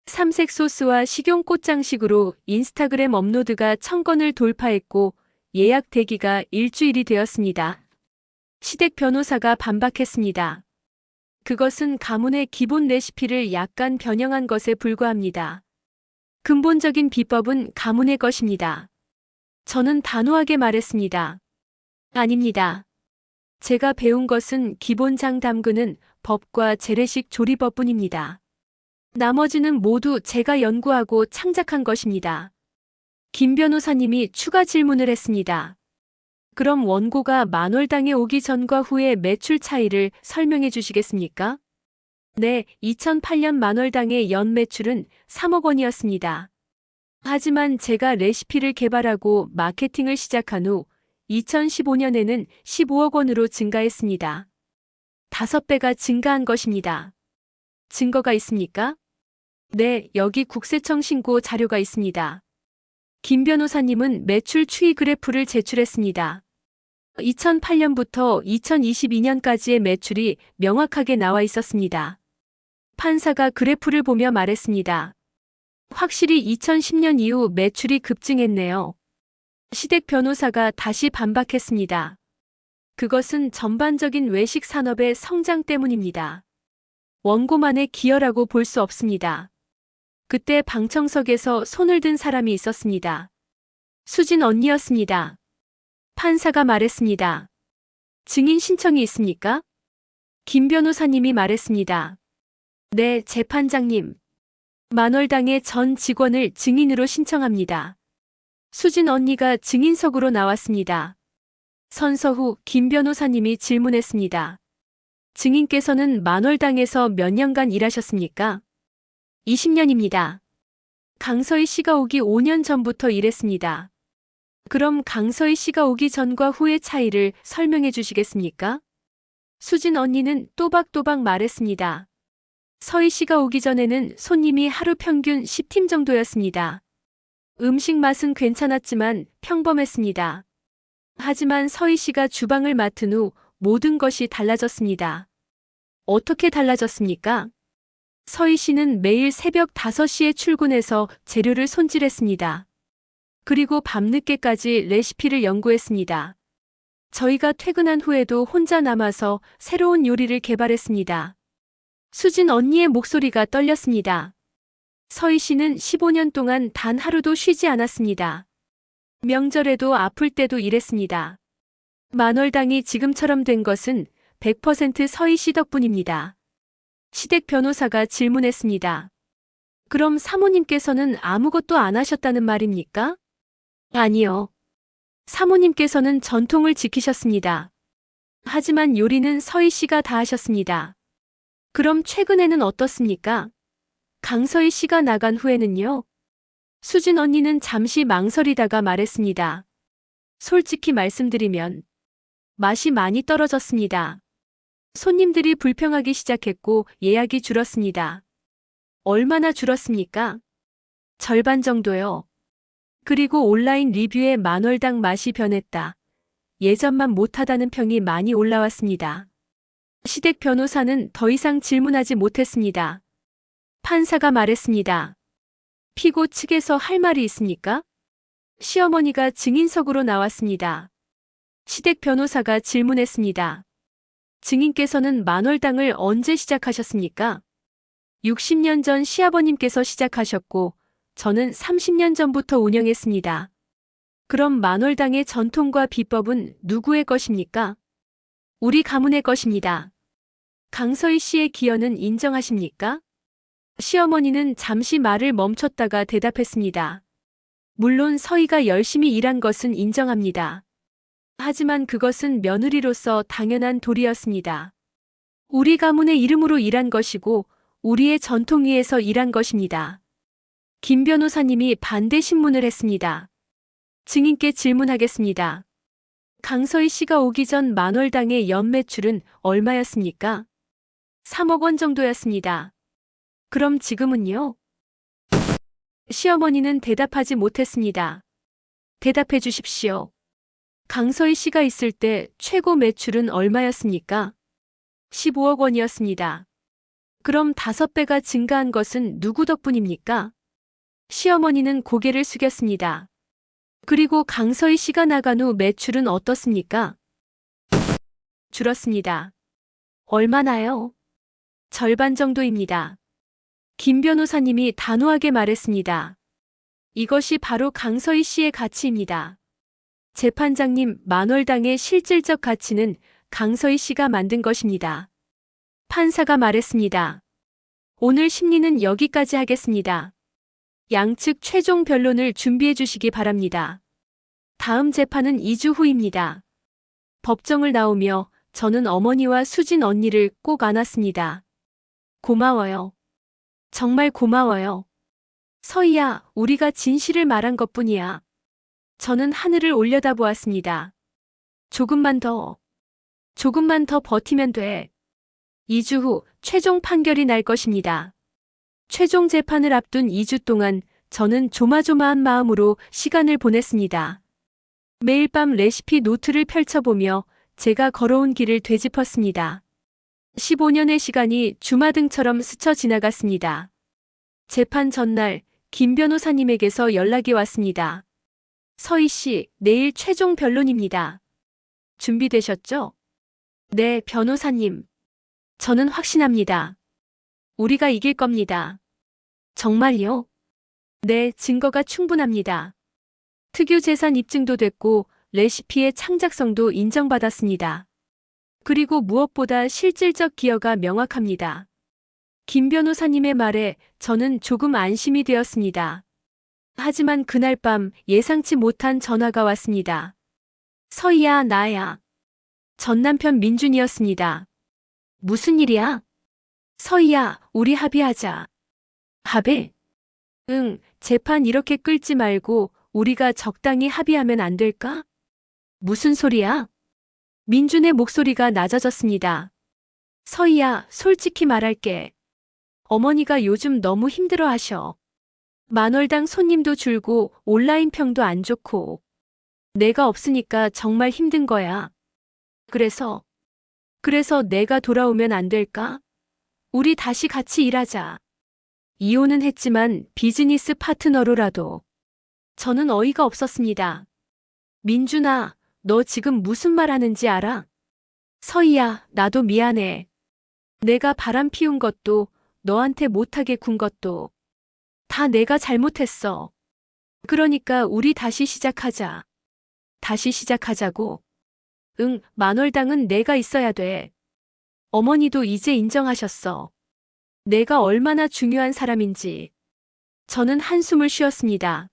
삼색 소스와 식용 꽃장식으로 인스타그램 업로드가 1000건을 돌파했고 예약 대기가 일주일이 되었습니다. 시댁 변호사가 반박했습니다. 그것은 가문의 기본 레시피를 약간 변형한 것에 불과합니다. 근본적인 비법은 가문의 것입니다. 저는 단호하게 말했습니다. 아닙니다. 제가 배운 것은 기본장 담그는 법과 재래식 조리법뿐입니다. 나머지는 모두 제가 연구하고 창작한 것입니다. 김 변호사님이 추가 질문을 했습니다. 그럼 원고가 만월당에 오기 전과 후의 매출 차이를 설명해 주시겠습니까? 네, 2008년 만월당의 연 매출은 3억 원이었습니다. 하지만 제가 레시피를 개발하고 마케팅을 시작한 후 2015년에는 15억 원으로 증가했습니다. 5배가 증가한 것입니다. 증거가 있습니까? 네, 여기 국세청 신고 자료가 있습니다. 김 변호사님은 매출 추이 그래프를 제출했습니다. 2008년부터 2022년까지의 매출이 명확하게 나와 있었습니다. 판사가 그래프를 보며 말했습니다. 확실히 2010년 이후 매출이 급증했네요. 시댁 변호사가 다시 반박했습니다. 그것은 전반적인 외식 산업의 성장 때문입니다. 원고만의 기여라고 볼 수 없습니다. 그때 방청석에서 손을 든 사람이 있었습니다. 수진 언니였습니다. 판사가 말했습니다. 증인 신청이 있습니까? 김 변호사님이 말했습니다. 네, 재판장님. 만월당의 전 직원을 증인으로 신청합니다. 수진 언니가 증인석으로 나왔습니다. 선서 후 김 변호사님이 질문했습니다. 증인께서는 만월당에서 몇 년간 일하셨습니까? 20년입니다. 강서희 씨가 오기 5년 전부터 일했습니다. 그럼 강서희 씨가 오기 전과 후의 차이를 설명해 주시겠습니까? 수진 언니는 또박또박 말했습니다. 서희 씨가 오기 전에는 손님이 하루 평균 10팀 정도였습니다. 음식 맛은 괜찮았지만 평범했습니다. 하지만 서희 씨가 주방을 맡은 후 모든 것이 달라졌습니다. 어떻게 달라졌습니까? 서희 씨는 매일 새벽 5시에 출근해서 재료를 손질했습니다. 그리고 밤늦게까지 레시피를 연구했습니다. 저희가 퇴근한 후에도 혼자 남아서 새로운 요리를 개발했습니다. 수진 언니의 목소리가 떨렸습니다. 서희 씨는 15년 동안 단 하루도 쉬지 않았습니다. 명절에도 아플 때도 일했습니다. 만월당이 지금처럼 된 것은 100% 서희 씨 덕분입니다. 시댁 변호사가 질문했습니다. 그럼 사모님께서는 아무것도 안 하셨다는 말입니까? 아니요. 사모님께서는 전통을 지키셨습니다. 하지만 요리는 서희 씨가 다 하셨습니다. 그럼 최근에는 어떻습니까? 강서희 씨가 나간 후에는요? 수진 언니는 잠시 망설이다가 말했습니다. 솔직히 말씀드리면 맛이 많이 떨어졌습니다. 손님들이 불평하기 시작했고 예약이 줄었습니다. 얼마나 줄었습니까? 절반 정도요. 그리고 온라인 리뷰에 만월당 맛이 변했다. 예전만 못하다는 평이 많이 올라왔습니다. 시댁 변호사는 더 이상 질문하지 못했습니다. 판사가 말했습니다. 피고 측에서 할 말이 있습니까? 시어머니가 증인석으로 나왔습니다. 시댁 변호사가 질문했습니다. 증인께서는 만월당을 언제 시작하셨습니까? 60년 전 시아버님께서 시작하셨고 저는 30년 전부터 운영했습니다. 그럼 만월당의 전통과 비법은 누구의 것입니까? 우리 가문의 것입니다. 강서희 씨의 기여는 인정하십니까? 시어머니는 잠시 말을 멈췄다가 대답했습니다. 물론 서희가 열심히 일한 것은 인정합니다. 하지만 그것은 며느리로서 당연한 도리였습니다. 우리 가문의 이름으로 일한 것이고 우리의 전통 위에서 일한 것입니다. 김 변호사님이 반대 신문을 했습니다. 증인께 질문하겠습니다. 강서희 씨가 오기 전 만월당의 연 매출은 얼마였습니까? 3억 원 정도였습니다. 그럼 지금은요? 시어머니는 대답하지 못했습니다. 대답해 주십시오. 강서희 씨가 있을 때 최고 매출은 얼마였습니까? 15억 원이었습니다. 그럼 5배가 증가한 것은 누구 덕분입니까? 시어머니는 고개를 숙였습니다. 그리고 강서희 씨가 나간 후 매출은 어떻습니까? 줄었습니다. 얼마나요? 절반 정도입니다. 김 변호사님이 단호하게 말했습니다. 이것이 바로 강서희 씨의 가치입니다. 재판장님, 만월당의 실질적 가치는 강서희 씨가 만든 것입니다. 판사가 말했습니다. 오늘 심리는 여기까지 하겠습니다. 양측 최종 변론을 준비해 주시기 바랍니다. 다음 재판은 2주 후입니다. 법정을 나오며 저는 어머니와 수진 언니를 꼭 안았습니다. 고마워요. 정말 고마워요. 서희야, 우리가 진실을 말한 것뿐이야. 저는 하늘을 올려다보았습니다. 조금만 더 버티면 돼. 2주 후 최종 판결이 날 것입니다. 최종 재판을 앞둔 2주 동안 저는 조마조마한 마음으로 시간을 보냈습니다. 매일 밤 레시피 노트를 펼쳐보며 제가 걸어온 길을 되짚었습니다. 15년의 시간이 주마등처럼 스쳐 지나갔습니다. 재판 전날 김 변호사님에게서 연락이 왔습니다. 서희 씨, 내일 최종 변론입니다. 준비되셨죠? 네, 변호사님. 저는 확신합니다. 우리가 이길 겁니다. 정말요? 네, 증거가 충분합니다. 특유 재산 입증도 됐고 레시피의 창작성도 인정받았습니다. 그리고 무엇보다 실질적 기여가 명확합니다. 김 변호사님의 말에 저는 조금 안심이 되었습니다. 하지만 그날 밤 예상치 못한 전화가 왔습니다. 서희야, 나야. 전 남편 민준이었습니다. 무슨 일이야? 서희야, 우리 합의하자. 합의? 응, 재판 이렇게 끌지 말고 우리가 적당히 합의하면 안 될까? 무슨 소리야? 민준의 목소리가 낮아졌습니다. 서희야, 솔직히 말할게. 어머니가 요즘 너무 힘들어 하셔. 만월당 손님도 줄고 온라인 평도 안 좋고. 내가 없으니까 정말 힘든 거야. 그래서 내가 돌아오면 안 될까? 우리 다시 같이 일하자. 이혼은 했지만 비즈니스 파트너로라도. 저는 어이가 없었습니다. 민준아, 너 지금 무슨 말 하는지 알아? 서희야, 나도 미안해. 내가 바람 피운 것도 너한테 못하게 군 것도 다 내가 잘못했어. 그러니까 우리 다시 시작하자. 다시 시작하자고. 응, 만월당은 내가 있어야 돼. 어머니도 이제 인정하셨어. 내가 얼마나 중요한 사람인지. 저는 한숨을 쉬었습니다.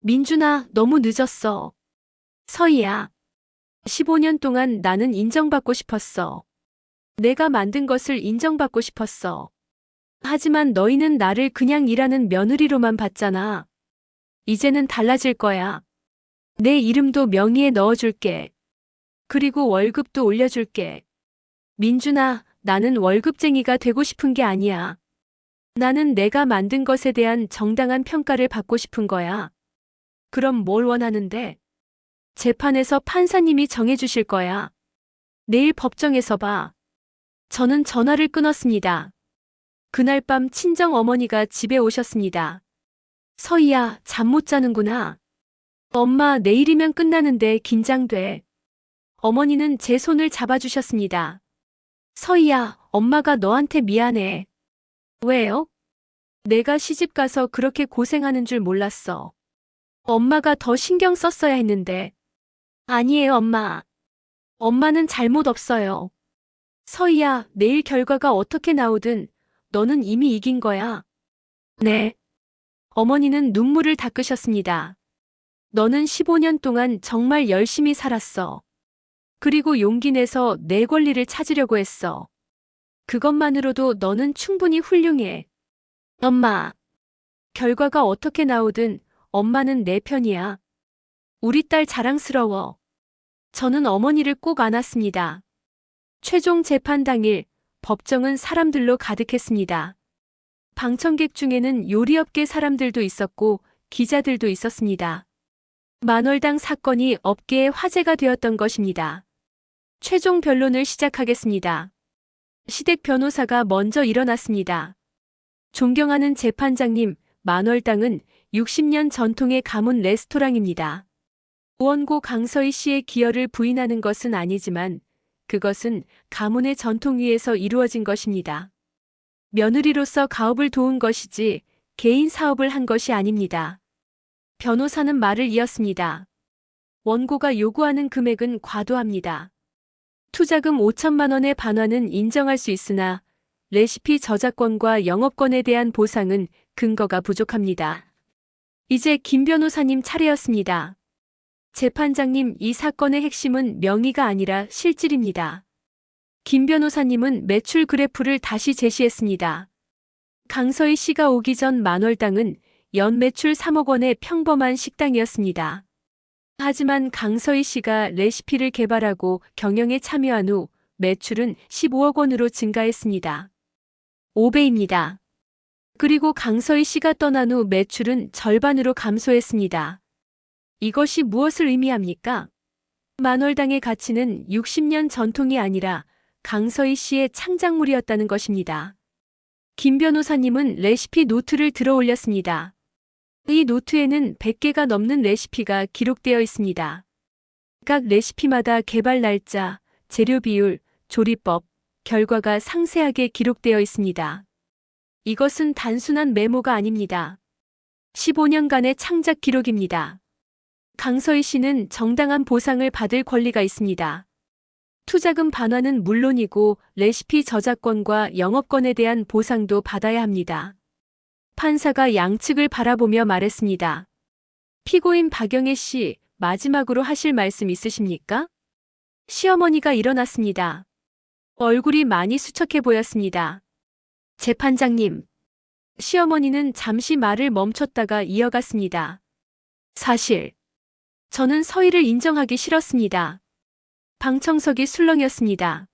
민준아, 너무 늦었어. 서희야. 15년 동안 나는 인정받고 싶었어. 내가 만든 것을 인정받고 싶었어. 하지만 너희는 나를 그냥 일하는 며느리로만 봤잖아. 이제는 달라질 거야. 내 이름도 명의에 넣어줄게. 그리고 월급도 올려줄게. 민준아, 나는 월급쟁이가 되고 싶은 게 아니야. 나는 내가 만든 것에 대한 정당한 평가를 받고 싶은 거야. 그럼 뭘 원하는데? 재판에서 판사님이 정해주실 거야. 내일 법정에서 봐. 저는 전화를 끊었습니다. 그날 밤 친정 어머니가 집에 오셨습니다. 서희야, 잠 못 자는구나. 엄마, 내일이면 끝나는데 긴장돼. 어머니는 제 손을 잡아주셨습니다. 서희야, 엄마가 너한테 미안해. 왜요? 내가 시집가서 그렇게 고생하는 줄 몰랐어. 엄마가 더 신경 썼어야 했는데. 아니에요, 엄마. 엄마는 잘못 없어요. 서희야, 내일 결과가 어떻게 나오든 너는 이미 이긴 거야. 네. 어머니는 눈물을 닦으셨습니다. 너는 15년 동안 정말 열심히 살았어. 그리고 용기 내서 내 권리를 찾으려고 했어. 그것만으로도 너는 충분히 훌륭해. 엄마. 결과가 어떻게 나오든 엄마는 내 편이야. 우리 딸 자랑스러워. 저는 어머니를 꼭 안았습니다. 최종 재판 당일 법정은 사람들로 가득했습니다. 방청객 중에는 요리업계 사람들도 있었고 기자들도 있었습니다. 만월당 사건이 업계의 화제가 되었던 것입니다. 최종 변론을 시작하겠습니다. 시댁 변호사가 먼저 일어났습니다. 존경하는 재판장님, 만월당은 60년 전통의 가문 레스토랑입니다. 원고 강서희 씨의 기여를 부인하는 것은 아니지만 그것은 가문의 전통 위에서 이루어진 것입니다. 며느리로서 가업을 도운 것이지 개인 사업을 한 것이 아닙니다. 변호사는 말을 이었습니다. 원고가 요구하는 금액은 과도합니다. 투자금 5천만 원의 반환은 인정할 수 있으나 레시피 저작권과 영업권에 대한 보상은 근거가 부족합니다. 이제 김 변호사님 차례였습니다. 재판장님, 이 사건의 핵심은 명의가 아니라 실질입니다. 김 변호사님은 매출 그래프를 다시 제시했습니다. 강서희 씨가 오기 전 만월당은 연 매출 3억 원의 평범한 식당이었습니다. 하지만 강서희 씨가 레시피를 개발하고 경영에 참여한 후 매출은 15억 원으로 증가했습니다. 5배입니다. 그리고 강서희 씨가 떠난 후 매출은 절반으로 감소했습니다. 이것이 무엇을 의미합니까? 만월당의 가치는 60년 전통이 아니라 강서희 씨의 창작물이었다는 것입니다. 김 변호사님은 레시피 노트를 들어 올렸습니다. 이 노트에는 100개가 넘는 레시피가 기록되어 있습니다. 각 레시피마다 개발 날짜, 재료 비율, 조리법, 결과가 상세하게 기록되어 있습니다. 이것은 단순한 메모가 아닙니다. 15년간의 창작 기록입니다. 강서희 씨는 정당한 보상을 받을 권리가 있습니다. 투자금 반환은 물론이고 레시피 저작권과 영업권에 대한 보상도 받아야 합니다. 판사가 양측을 바라보며 말했습니다. 피고인 박영애 씨, 마지막으로 하실 말씀 있으십니까? 시어머니가 일어났습니다. 얼굴이 많이 수척해 보였습니다. 재판장님. 시어머니는 잠시 말을 멈췄다가 이어갔습니다. 사실, 저는 서희를 인정하기 싫었습니다. 방청석이 술렁이었습니다.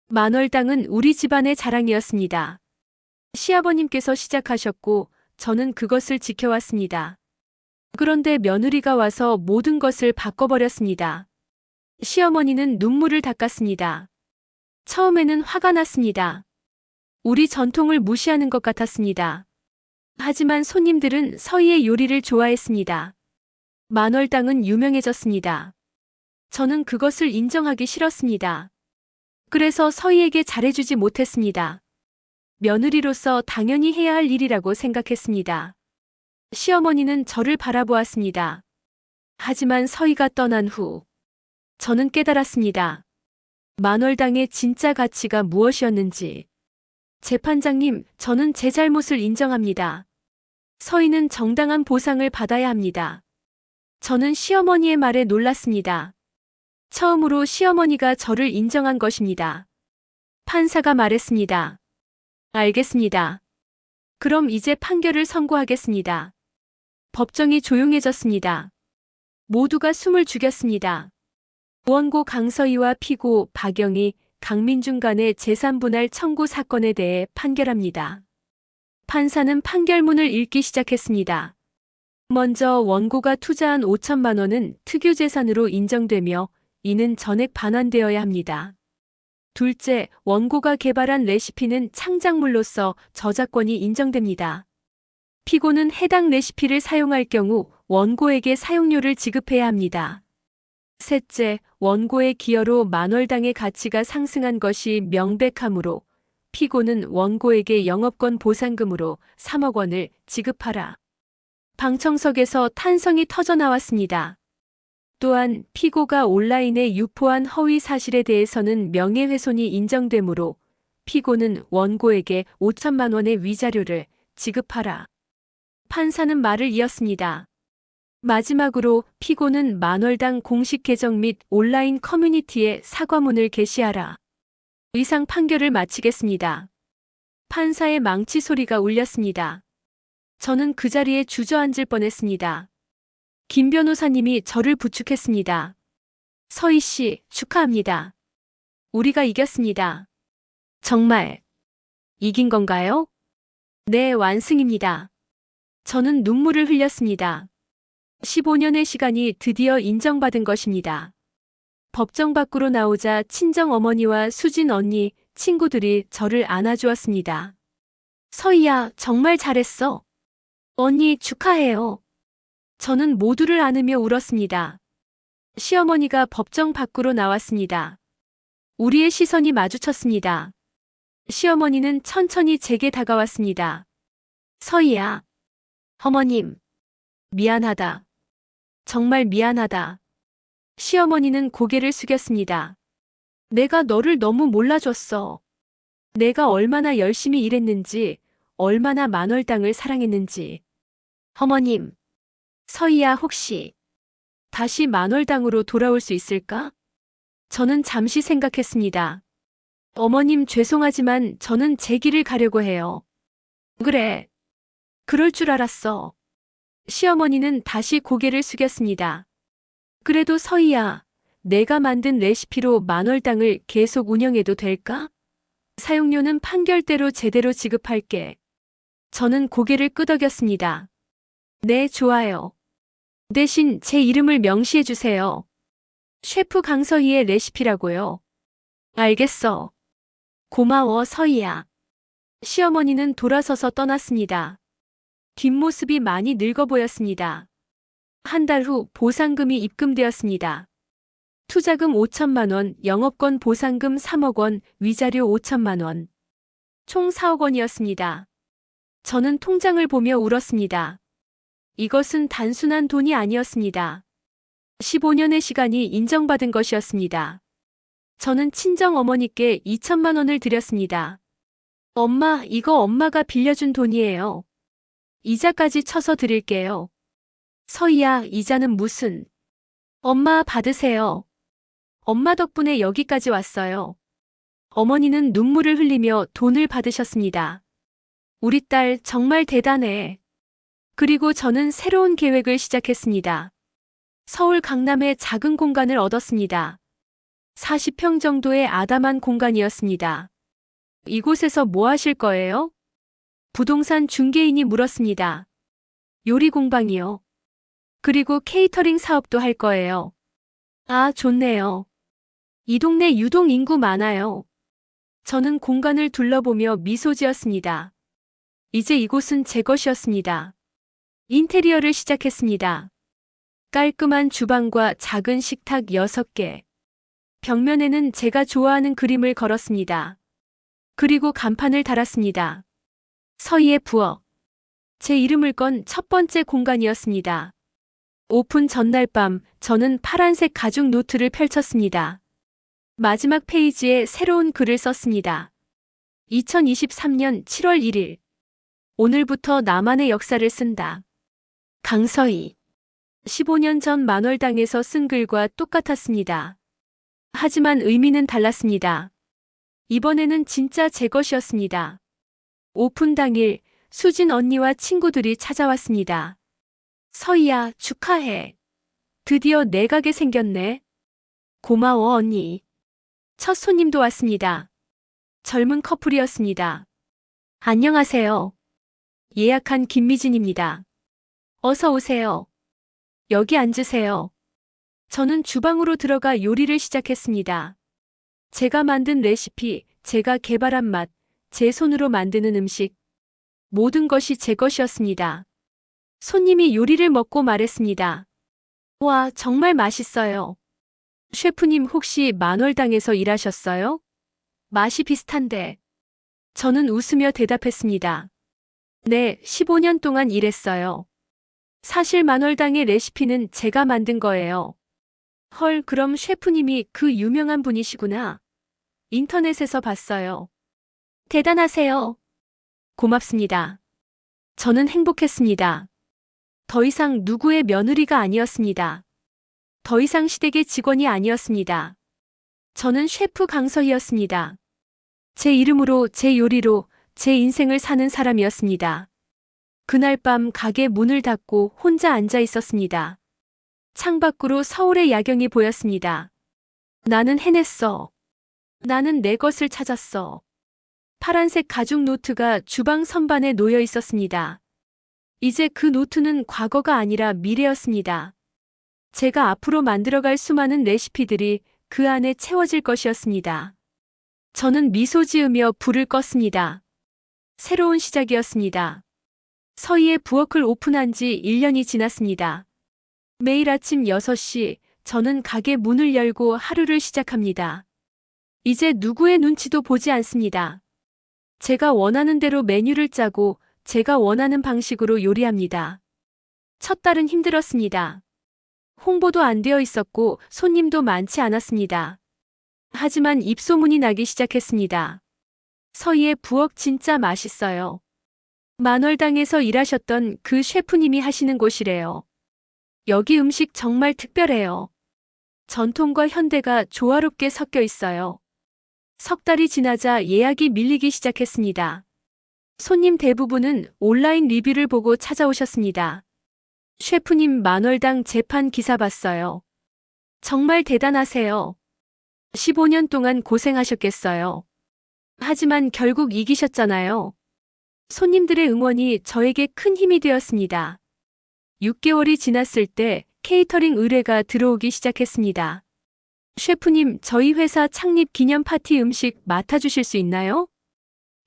만월당은 우리 집안의 자랑이었습니다. 시아버님께서 시작하셨고 저는 그것을 지켜왔습니다. 그런데 며느리가 와서 모든 것을 바꿔버렸습니다. 시어머니는 눈물을 닦았습니다. 처음에는 화가 났습니다. 우리 전통을 무시하는 것 같았습니다. 하지만 손님들은 서희의 요리를 좋아했습니다. 만월당은 유명해졌습니다. 저는 그것을 인정하기 싫었습니다. 그래서 서희에게 잘해주지 못했습니다. 며느리로서 당연히 해야 할 일이라고 생각했습니다. 시어머니는 저를 바라보았습니다. 하지만 서희가 떠난 후 저는 깨달았습니다. 만월당의 진짜 가치가 무엇이었는지. 재판장님, 저는 제 잘못을 인정합니다. 서희는 정당한 보상을 받아야 합니다. 저는 시어머니의 말에 놀랐습니다. 처음으로 시어머니가 저를 인정한 것입니다. 판사가 말했습니다. 알겠습니다. 그럼 이제 판결을 선고하겠습니다. 법정이 조용해졌습니다. 모두가 숨을 죽였습니다. 원고 강서희와 피고 박영희, 강민중 간의 재산분할 청구 사건에 대해 판결합니다. 판사는 판결문을 읽기 시작했습니다. 먼저 원고가 투자한 5천만 원은 특유재산으로 인정되며 이는 전액 반환되어야 합니다. 둘째, 원고가 개발한 레시피는 창작물로서 저작권이 인정됩니다. 피고는 해당 레시피를 사용할 경우 원고에게 사용료를 지급해야 합니다. 셋째, 원고의 기여로 만월당의 가치가 상승한 것이 명백하므로 피고는 원고에게 영업권 보상금으로 3억 원을 지급하라. 방청석에서 탄성이 터져나왔습니다. 또한 피고가 온라인에 유포한 허위 사실에 대해서는 명예훼손이 인정되므로 피고는 원고에게 5천만 원의 위자료를 지급하라. 판사는 말을 이었습니다. 마지막으로 피고는 만월당 공식 계정 및 온라인 커뮤니티에 사과문을 게시하라. 이상 판결을 마치겠습니다. 판사의 망치 소리가 울렸습니다. 저는 그 자리에 주저앉을 뻔했습니다. 김 변호사님이 저를 부축했습니다. 서희 씨, 축하합니다. 우리가 이겼습니다. 정말 이긴 건가요? 네, 완승입니다. 저는 눈물을 흘렸습니다. 15년의 시간이 드디어 인정받은 것입니다. 법정 밖으로 나오자 친정 어머니와 수진 언니, 친구들이 저를 안아주었습니다. 서희야, 정말 잘했어. 언니, 축하해요. 저는 모두를 안으며 울었습니다. 시어머니가 법정 밖으로 나왔습니다. 우리의 시선이 마주쳤습니다. 시어머니는 천천히 제게 다가왔습니다. 서희야. 어머님. 미안하다. 정말 미안하다. 시어머니는 고개를 숙였습니다. 내가 너를 너무 몰라줬어. 내가 얼마나 열심히 일했는지, 얼마나 만월당을 사랑했는지. 어머님. 서희야, 혹시 다시 만월당으로 돌아올 수 있을까? 저는 잠시 생각했습니다. 어머님 죄송하지만 저는 제 길을 가려고 해요. 그래. 그럴 줄 알았어. 시어머니는 다시 고개를 숙였습니다. 그래도 서희야, 내가 만든 레시피로 만월당을 계속 운영해도 될까? 사용료는 판결대로 제대로 지급할게. 저는 고개를 끄덕였습니다. 네, 좋아요. 대신 제 이름을 명시해 주세요. 셰프 강서희의 레시피라고요. 알겠어. 고마워, 서희야. 시어머니는 돌아서서 떠났습니다. 뒷모습이 많이 늙어 보였습니다. 한 달 후 보상금이 입금되었습니다. 투자금 5천만 원, 영업권 보상금 3억 원, 위자료 5천만 원. 총 4억 원이었습니다. 저는 통장을 보며 울었습니다. 이것은 단순한 돈이 아니었습니다. 15년의 시간이 인정받은 것이었습니다. 저는 친정 어머니께 2천만 원을 드렸습니다. 엄마, 이거 엄마가 빌려준 돈이에요. 이자까지 쳐서 드릴게요. 서희야, 이자는 무슨? 엄마 받으세요. 엄마 덕분에 여기까지 왔어요. 어머니는 눈물을 흘리며 돈을 받으셨습니다. 우리 딸 정말 대단해. 그리고 저는 새로운 계획을 시작했습니다. 서울 강남에 작은 공간을 얻었습니다. 40평 정도의 아담한 공간이었습니다. 이곳에서 뭐 하실 거예요? 부동산 중개인이 물었습니다. 요리 공방이요. 그리고 케이터링 사업도 할 거예요. 아, 좋네요. 이 동네 유동 인구 많아요. 저는 공간을 둘러보며 미소 지었습니다. 이제 이곳은 제 것이었습니다. 인테리어를 시작했습니다. 깔끔한 주방과 작은 식탁 6개. 벽면에는 제가 좋아하는 그림을 걸었습니다. 그리고 간판을 달았습니다. 서희의 부엌. 제 이름을 건 첫 번째 공간이었습니다. 오픈 전날 밤 저는 파란색 가죽 노트를 펼쳤습니다. 마지막 페이지에 새로운 글을 썼습니다. 2023년 7월 1일. 오늘부터 나만의 역사를 쓴다. 강서희. 15년 전 만월당에서 쓴 글과 똑같았습니다. 하지만 의미는 달랐습니다. 이번에는 진짜 제 것이었습니다. 오픈 당일 수진 언니와 친구들이 찾아왔습니다. 서희야, 축하해. 드디어 내 가게 생겼네. 고마워, 언니. 첫 손님도 왔습니다. 젊은 커플이었습니다. 안녕하세요. 예약한 김미진입니다. 어서 오세요. 여기 앉으세요. 저는 주방으로 들어가 요리를 시작했습니다. 제가 만든 레시피, 제가 개발한 맛, 제 손으로 만드는 음식. 모든 것이 제 것이었습니다. 손님이 요리를 먹고 말했습니다. 와, 정말 맛있어요. 셰프님 혹시 만월당에서 일하셨어요? 맛이 비슷한데. 저는 웃으며 대답했습니다. 네, 15년 동안 일했어요. 사실 만월당의 레시피는 제가 만든 거예요. 헐, 그럼 셰프님이 그 유명한 분이시구나. 인터넷에서 봤어요. 대단하세요. 고맙습니다. 저는 행복했습니다. 더 이상 누구의 며느리가 아니었습니다. 더 이상 시댁의 직원이 아니었습니다. 저는 셰프 강서희였습니다. 제 이름으로, 제 요리로, 제 인생을 사는 사람이었습니다. 그날 밤 가게 문을 닫고 혼자 앉아 있었습니다. 창밖으로 서울의 야경이 보였습니다. 나는 해냈어. 나는 내 것을 찾았어. 파란색 가죽 노트가 주방 선반에 놓여 있었습니다. 이제 그 노트는 과거가 아니라 미래였습니다. 제가 앞으로 만들어갈 수많은 레시피들이 그 안에 채워질 것이었습니다. 저는 미소 지으며 불을 껐습니다. 새로운 시작이었습니다. 서희의 부엌을 오픈한 지 1년이 지났습니다. 매일 아침 6시 저는 가게 문을 열고 하루를 시작합니다. 이제 누구의 눈치도 보지 않습니다. 제가 원하는 대로 메뉴를 짜고 제가 원하는 방식으로 요리합니다. 첫 달은 힘들었습니다. 홍보도 안 되어 있었고 손님도 많지 않았습니다. 하지만 입소문이 나기 시작했습니다. 서희의 부엌 진짜 맛있어요. 만월당에서 일하셨던 그 셰프님이 하시는 곳이래요. 여기 음식 정말 특별해요. 전통과 현대가 조화롭게 섞여 있어요. 석 달이 지나자 예약이 밀리기 시작했습니다. 손님 대부분은 온라인 리뷰를 보고 찾아오셨습니다. 셰프님 만월당 재판 기사 봤어요. 정말 대단하세요. 15년 동안 고생하셨겠어요. 하지만 결국 이기셨잖아요. 손님들의 응원이 저에게 큰 힘이 되었습니다. 6개월이 지났을 때 케이터링 의뢰가 들어오기 시작했습니다. 셰프님, 저희 회사 창립 기념 파티 음식 맡아주실 수 있나요?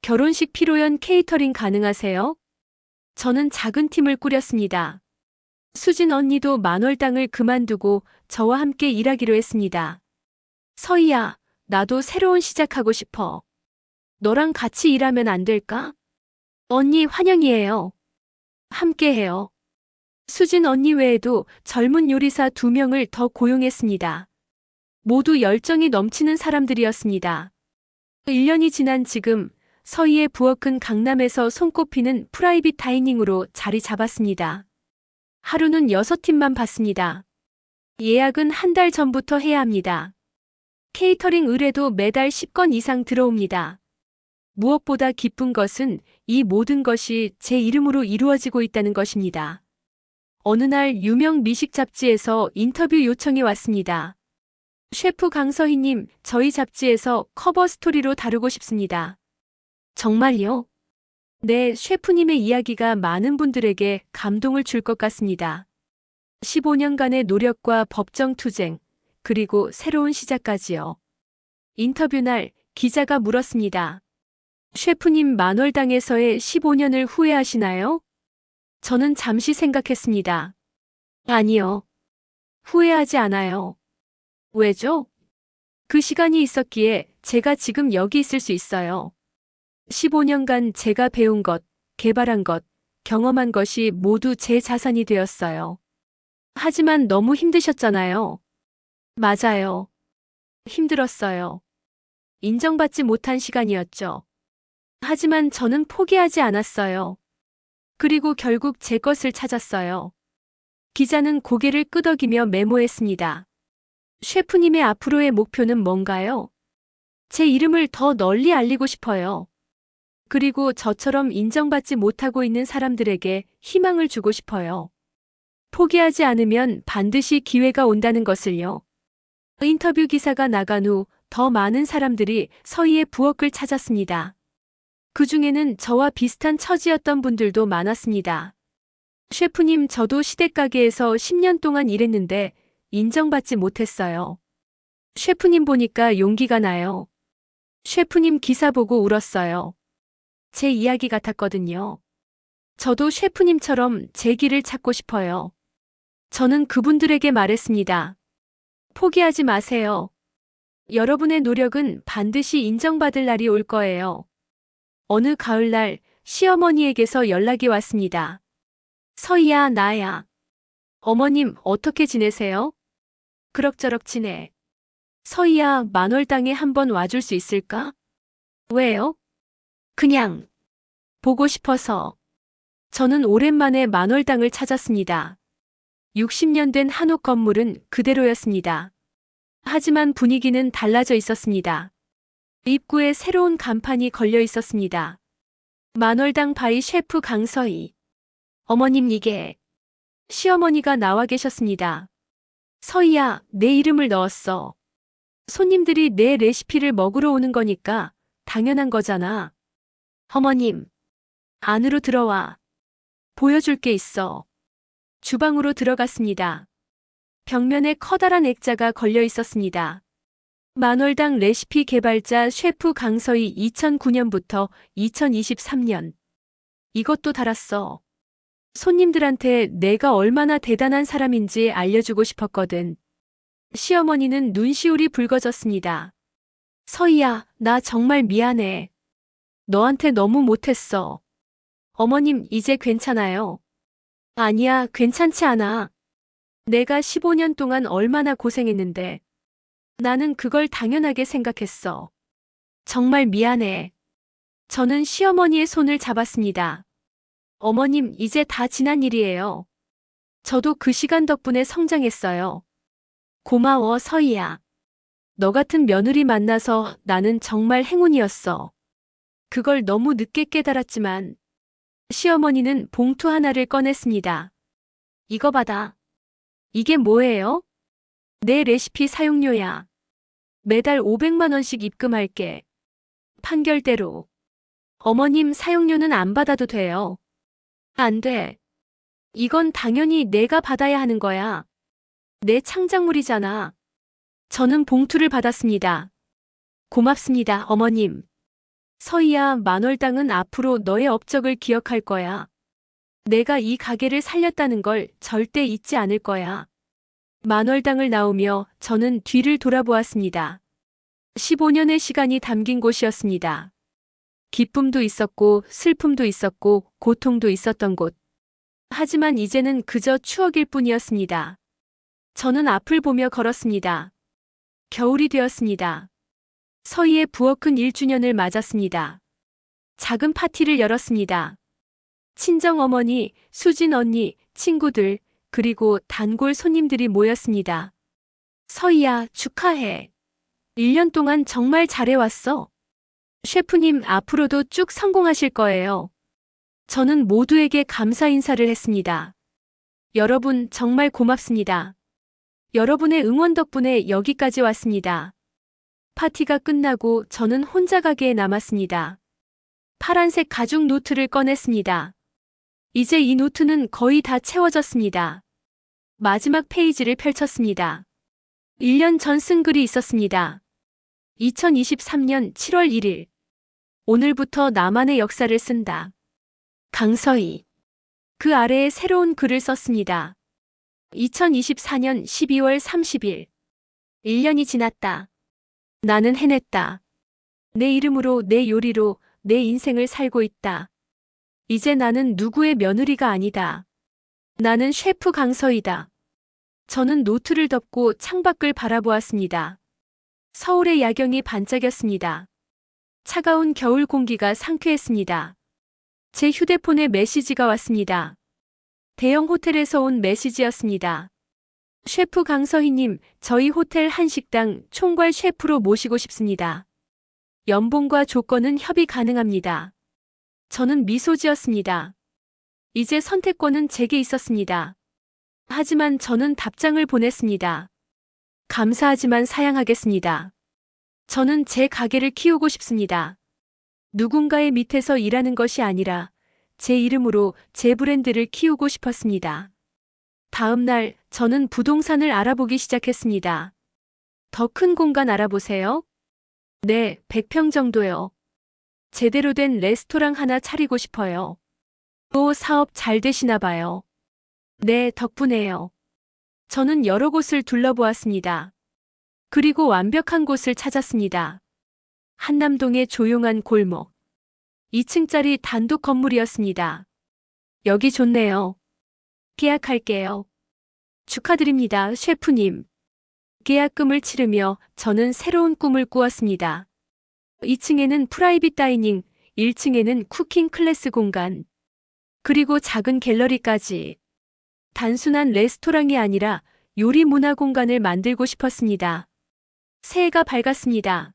결혼식 피로연 케이터링 가능하세요? 저는 작은 팀을 꾸렸습니다. 수진 언니도 만월당을 그만두고 저와 함께 일하기로 했습니다. 서희야, 나도 새로운 시작하고 싶어. 너랑 같이 일하면 안 될까? 언니 환영이에요. 함께 해요. 수진 언니 외에도 젊은 요리사 2명을 더 고용했습니다. 모두 열정이 넘치는 사람들이었습니다. 1년이 지난 지금 서희의 부엌은 강남에서 손꼽히는 프라이빗 다이닝으로 자리 잡았습니다. 하루는 6팀만 받습니다. 예약은 한 달 전부터 해야 합니다. 케이터링 의뢰도 매달 10건 이상 들어옵니다. 무엇보다 기쁜 것은 이 모든 것이 제 이름으로 이루어지고 있다는 것입니다. 어느 날 유명 미식 잡지에서 인터뷰 요청이 왔습니다. 셰프 강서희님, 저희 잡지에서 커버 스토리로 다루고 싶습니다. 정말요? 네, 셰프님의 이야기가 많은 분들에게 감동을 줄 것 같습니다. 15년간의 노력과 법정 투쟁, 그리고 새로운 시작까지요. 인터뷰 날 기자가 물었습니다. 셰프님 만월당에서의 15년을 후회하시나요? 저는 잠시 생각했습니다. 아니요. 후회하지 않아요. 왜죠? 그 시간이 있었기에 제가 지금 여기 있을 수 있어요. 15년간 제가 배운 것, 개발한 것, 경험한 것이 모두 제 자산이 되었어요. 하지만 너무 힘드셨잖아요. 맞아요. 힘들었어요. 인정받지 못한 시간이었죠. 하지만 저는 포기하지 않았어요. 그리고 결국 제 것을 찾았어요. 기자는 고개를 끄덕이며 메모했습니다. 셰프님의 앞으로의 목표는 뭔가요? 제 이름을 더 널리 알리고 싶어요. 그리고 저처럼 인정받지 못하고 있는 사람들에게 희망을 주고 싶어요. 포기하지 않으면 반드시 기회가 온다는 것을요. 인터뷰 기사가 나간 후 더 많은 사람들이 서희의 부엌을 찾았습니다. 그 중에는 저와 비슷한 처지였던 분들도 많았습니다. 셰프님, 저도 시댁가게에서 10년 동안 일했는데 인정받지 못했어요. 셰프님 보니까 용기가 나요. 셰프님 기사 보고 울었어요. 제 이야기 같았거든요. 저도 셰프님처럼 제 길을 찾고 싶어요. 저는 그분들에게 말했습니다. 포기하지 마세요. 여러분의 노력은 반드시 인정받을 날이 올 거예요. 어느 가을날 시어머니에게서 연락이 왔습니다. 서희야, 나야. 어머님, 어떻게 지내세요? 그럭저럭 지내. 서희야, 만월당에 한번 와줄 수 있을까? 왜요? 그냥 보고 싶어서. 저는 오랜만에 만월당을 찾았습니다. 60년 된 한옥 건물은 그대로였습니다. 하지만 분위기는 달라져 있었습니다. 입구에 새로운 간판이 걸려 있었습니다. 만월당 바이 셰프 강서희. 어머님, 이게. 시어머니가 나와 계셨습니다. 서희야, 내 이름을 넣었어. 손님들이 내 레시피를 먹으러 오는 거니까 당연한 거잖아. 어머님, 안으로 들어와. 보여줄 게 있어. 주방으로 들어갔습니다. 벽면에 커다란 액자가 걸려 있었습니다. 만월당 레시피 개발자 셰프 강서희 2009년부터 2023년. 이것도 달았어. 손님들한테 내가 얼마나 대단한 사람인지 알려주고 싶었거든. 시어머니는 눈시울이 붉어졌습니다. 서희야, 나 정말 미안해. 너한테 너무 못했어. 어머님, 이제 괜찮아요. 아니야, 괜찮지 않아. 내가 15년 동안 얼마나 고생했는데. 나는 그걸 당연하게 생각했어. 정말 미안해. 저는 시어머니의 손을 잡았습니다. 어머님, 이제 다 지난 일이에요. 저도 그 시간 덕분에 성장했어요. 고마워, 서희야. 너 같은 며느리 만나서 나는 정말 행운이었어. 그걸 너무 늦게 깨달았지만 시어머니는 봉투 하나를 꺼냈습니다. 이거 받아. 이게 뭐예요? 내 레시피 사용료야. 매달 500만 원씩 입금할게. 판결대로. 어머님 사용료는 안 받아도 돼요. 안 돼. 이건 당연히 내가 받아야 하는 거야. 내 창작물이잖아. 저는 봉투를 받았습니다. 고맙습니다, 어머님. 서희야, 만월당은 앞으로 너의 업적을 기억할 거야. 내가 이 가게를 살렸다는 걸 절대 잊지 않을 거야. 만월당을 나오며 저는 뒤를 돌아보았습니다. 15년의 시간이 담긴 곳이었습니다. 기쁨도 있었고 슬픔도 있었고 고통도 있었던 곳. 하지만 이제는 그저 추억일 뿐이었습니다. 저는 앞을 보며 걸었습니다. 겨울이 되었습니다. 서희의 부엌은 1주년을 맞았습니다. 작은 파티를 열었습니다. 친정어머니, 수진 언니, 친구들, 그리고 단골 손님들이 모였습니다. 서희야, 축하해. 1년 동안 정말 잘해왔어. 셰프님, 앞으로도 쭉 성공하실 거예요. 저는 모두에게 감사 인사를 했습니다. 여러분, 정말 고맙습니다. 여러분의 응원 덕분에 여기까지 왔습니다. 파티가 끝나고 저는 혼자 가게에 남았습니다. 파란색 가죽 노트를 꺼냈습니다. 이제 이 노트는 거의 다 채워졌습니다. 마지막 페이지를 펼쳤습니다. 1년 전 쓴 글이 있었습니다. 2023년 7월 1일. 오늘부터 나만의 역사를 쓴다. 강서희. 그 아래에 새로운 글을 썼습니다. 2024년 12월 30일. 1년이 지났다. 나는 해냈다. 내 이름으로, 내 요리로 내 인생을 살고 있다. 이제 나는 누구의 며느리가 아니다. 나는 셰프 강서희다. 저는 노트를 덮고 창밖을 바라보았습니다. 서울의 야경이 반짝였습니다. 차가운 겨울 공기가 상쾌했습니다. 제 휴대폰에 메시지가 왔습니다. 대형 호텔에서 온 메시지였습니다. 셰프 강서희님, 저희 호텔 한식당 총괄 셰프로 모시고 싶습니다. 연봉과 조건은 협의 가능합니다. 저는 미소 지었습니다. 이제 선택권은 제게 있었습니다. 하지만 저는 답장을 보냈습니다. 감사하지만 사양하겠습니다. 저는 제 가게를 키우고 싶습니다. 누군가의 밑에서 일하는 것이 아니라 제 이름으로 제 브랜드를 키우고 싶었습니다. 다음 날 저는 부동산을 알아보기 시작했습니다. 더 큰 공간 알아보세요? 네, 100평 정도요. 제대로 된 레스토랑 하나 차리고 싶어요. 또 사업 잘 되시나 봐요. 네, 덕분에요. 저는 여러 곳을 둘러보았습니다. 그리고 완벽한 곳을 찾았습니다. 한남동의 조용한 골목. 2층짜리 단독 건물이었습니다. 여기 좋네요. 계약할게요. 축하드립니다, 셰프님. 계약금을 치르며 저는 새로운 꿈을 꾸었습니다. 2층에는 프라이빗 다이닝, 1층에는 쿠킹 클래스 공간, 그리고 작은 갤러리까지. 단순한 레스토랑이 아니라 요리 문화 공간을 만들고 싶었습니다. 새해가 밝았습니다.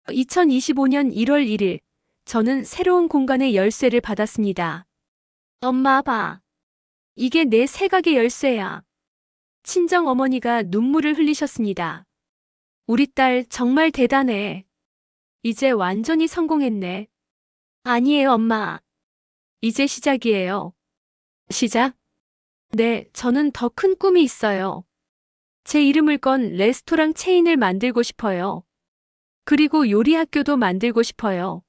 2025년 1월 1일, 저는 새로운 공간의 열쇠를 받았습니다. 엄마 봐. 이게 내 새 가게 열쇠야. 친정 어머니가 눈물을 흘리셨습니다. 우리 딸 정말 대단해. 이제 완전히 성공했네. 아니에요, 엄마. 이제 시작이에요. 시작? 네, 저는 더 큰 꿈이 있어요. 제 이름을 건 레스토랑 체인을 만들고 싶어요. 그리고 요리 학교도 만들고 싶어요.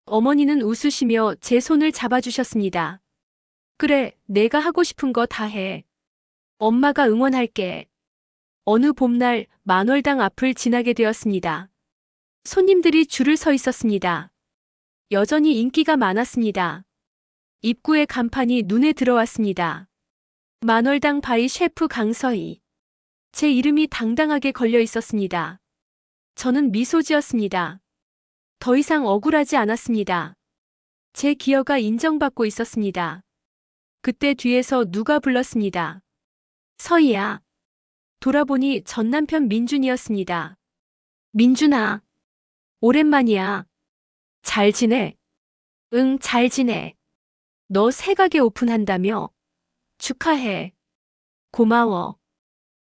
어머니는 웃으시며 제 손을 잡아주셨습니다. 그래, 내가 하고 싶은 거 다 해. 엄마가 응원할게. 어느 봄날 만월당 앞을 지나게 되었습니다. 손님들이 줄을 서 있었습니다. 여전히 인기가 많았습니다. 입구의 간판이 눈에 들어왔습니다. 만월당 바이 셰프 강서희. 제 이름이 당당하게 걸려 있었습니다. 저는 미소 지었습니다. 더 이상 억울하지 않았습니다. 제 기여가 인정받고 있었습니다. 그때 뒤에서 누가 불렀습니다. 서희야. 돌아보니 전 남편 민준이었습니다. 민준아. 오랜만이야. 잘 지내? 응, 잘 지내. 너 새 가게 오픈한다며? 축하해. 고마워.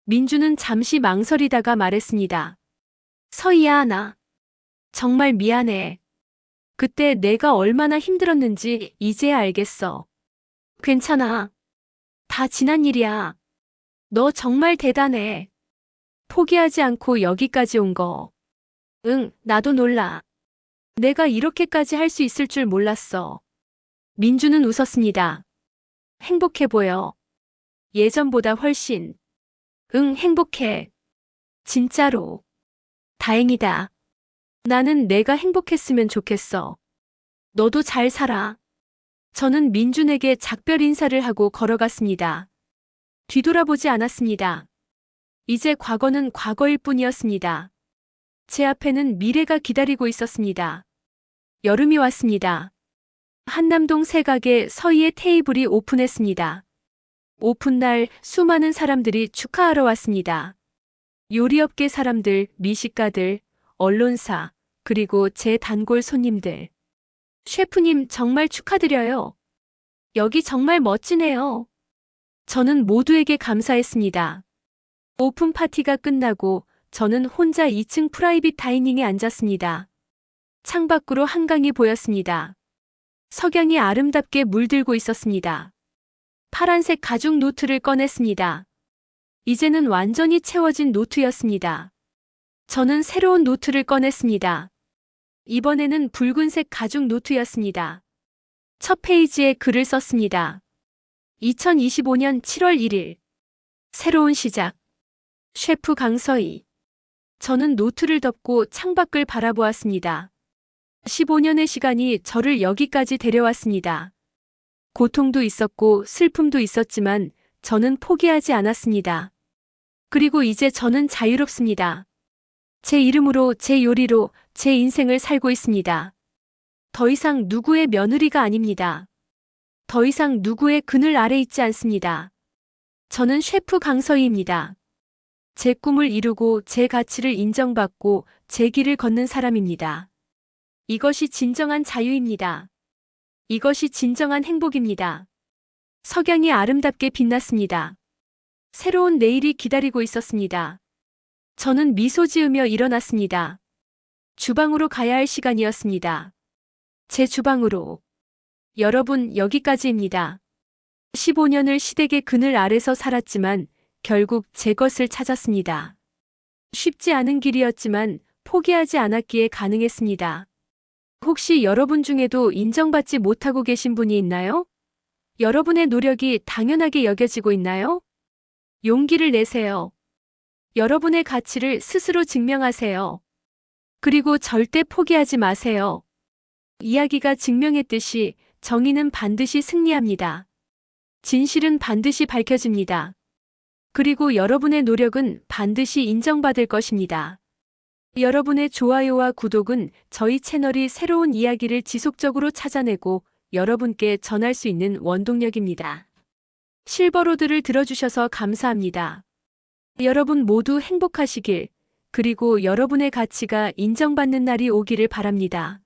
민준은 잠시 망설이다가 말했습니다. 서희야, 나 정말 미안해. 그때 내가 얼마나 힘들었는지 이제야 알겠어. 괜찮아. 다 지난 일이야. 너 정말 대단해. 포기하지 않고 여기까지 온 거. 응, 나도 놀라. 내가 이렇게까지 할 수 있을 줄 몰랐어. 민주는 웃었습니다. 행복해 보여. 예전보다 훨씬. 응, 행복해. 진짜로. 다행이다. 나는 내가 행복했으면 좋겠어. 너도 잘 살아. 저는 민준에게 작별 인사를 하고 걸어갔습니다. 뒤돌아보지 않았습니다. 이제 과거는 과거일 뿐이었습니다. 제 앞에는 미래가 기다리고 있었습니다. 여름이 왔습니다. 한남동 새가게 서희의 테이블이 오픈했습니다. 오픈날 수많은 사람들이 축하하러 왔습니다. 요리업계 사람들, 미식가들, 언론사, 그리고 제 단골 손님들. 셰프님 정말 축하드려요. 여기 정말 멋지네요. 저는 모두에게 감사했습니다. 오픈 파티가 끝나고 저는 혼자 2층 프라이빗 다이닝에 앉았습니다. 창밖으로 한강이 보였습니다. 석양이 아름답게 물들고 있었습니다. 파란색 가죽 노트를 꺼냈습니다. 이제는 완전히 채워진 노트였습니다. 저는 새로운 노트를 꺼냈습니다. 이번에는 붉은색 가죽 노트였습니다. 첫 페이지에 글을 썼습니다. 2025년 7월 1일. 새로운 시작. 셰프 강서희. 저는 노트를 덮고 창밖을 바라보았습니다. 15년의 시간이 저를 여기까지 데려왔습니다. 고통도 있었고 슬픔도 있었지만 저는 포기하지 않았습니다. 그리고 이제 저는 자유롭습니다. 제 이름으로, 제 요리로, 제 인생을 살고 있습니다. 더 이상 누구의 며느리가 아닙니다. 더 이상 누구의 그늘 아래 있지 않습니다. 저는 셰프 강서희입니다. 제 꿈을 이루고 제 가치를 인정받고 제 길을 걷는 사람입니다. 이것이 진정한 자유입니다. 이것이 진정한 행복입니다. 석양이 아름답게 빛났습니다. 새로운 내일이 기다리고 있었습니다. 저는 미소 지으며 일어났습니다. 주방으로 가야 할 시간이었습니다. 제 주방으로. 여러분, 여기까지입니다. 15년을 시댁의 그늘 아래서 살았지만 결국 제 것을 찾았습니다. 쉽지 않은 길이었지만 포기하지 않았기에 가능했습니다. 혹시 여러분 중에도 인정받지 못하고 계신 분이 있나요? 여러분의 노력이 당연하게 여겨지고 있나요? 용기를 내세요. 여러분의 가치를 스스로 증명하세요. 그리고 절대 포기하지 마세요. 이야기가 증명했듯이 정의는 반드시 승리합니다. 진실은 반드시 밝혀집니다. 그리고 여러분의 노력은 반드시 인정받을 것입니다. 여러분의 좋아요와 구독은 저희 채널이 새로운 이야기를 지속적으로 찾아내고 여러분께 전할 수 있는 원동력입니다. 실버로드를 들어주셔서 감사합니다. 여러분 모두 행복하시길, 그리고 여러분의 가치가 인정받는 날이 오기를 바랍니다.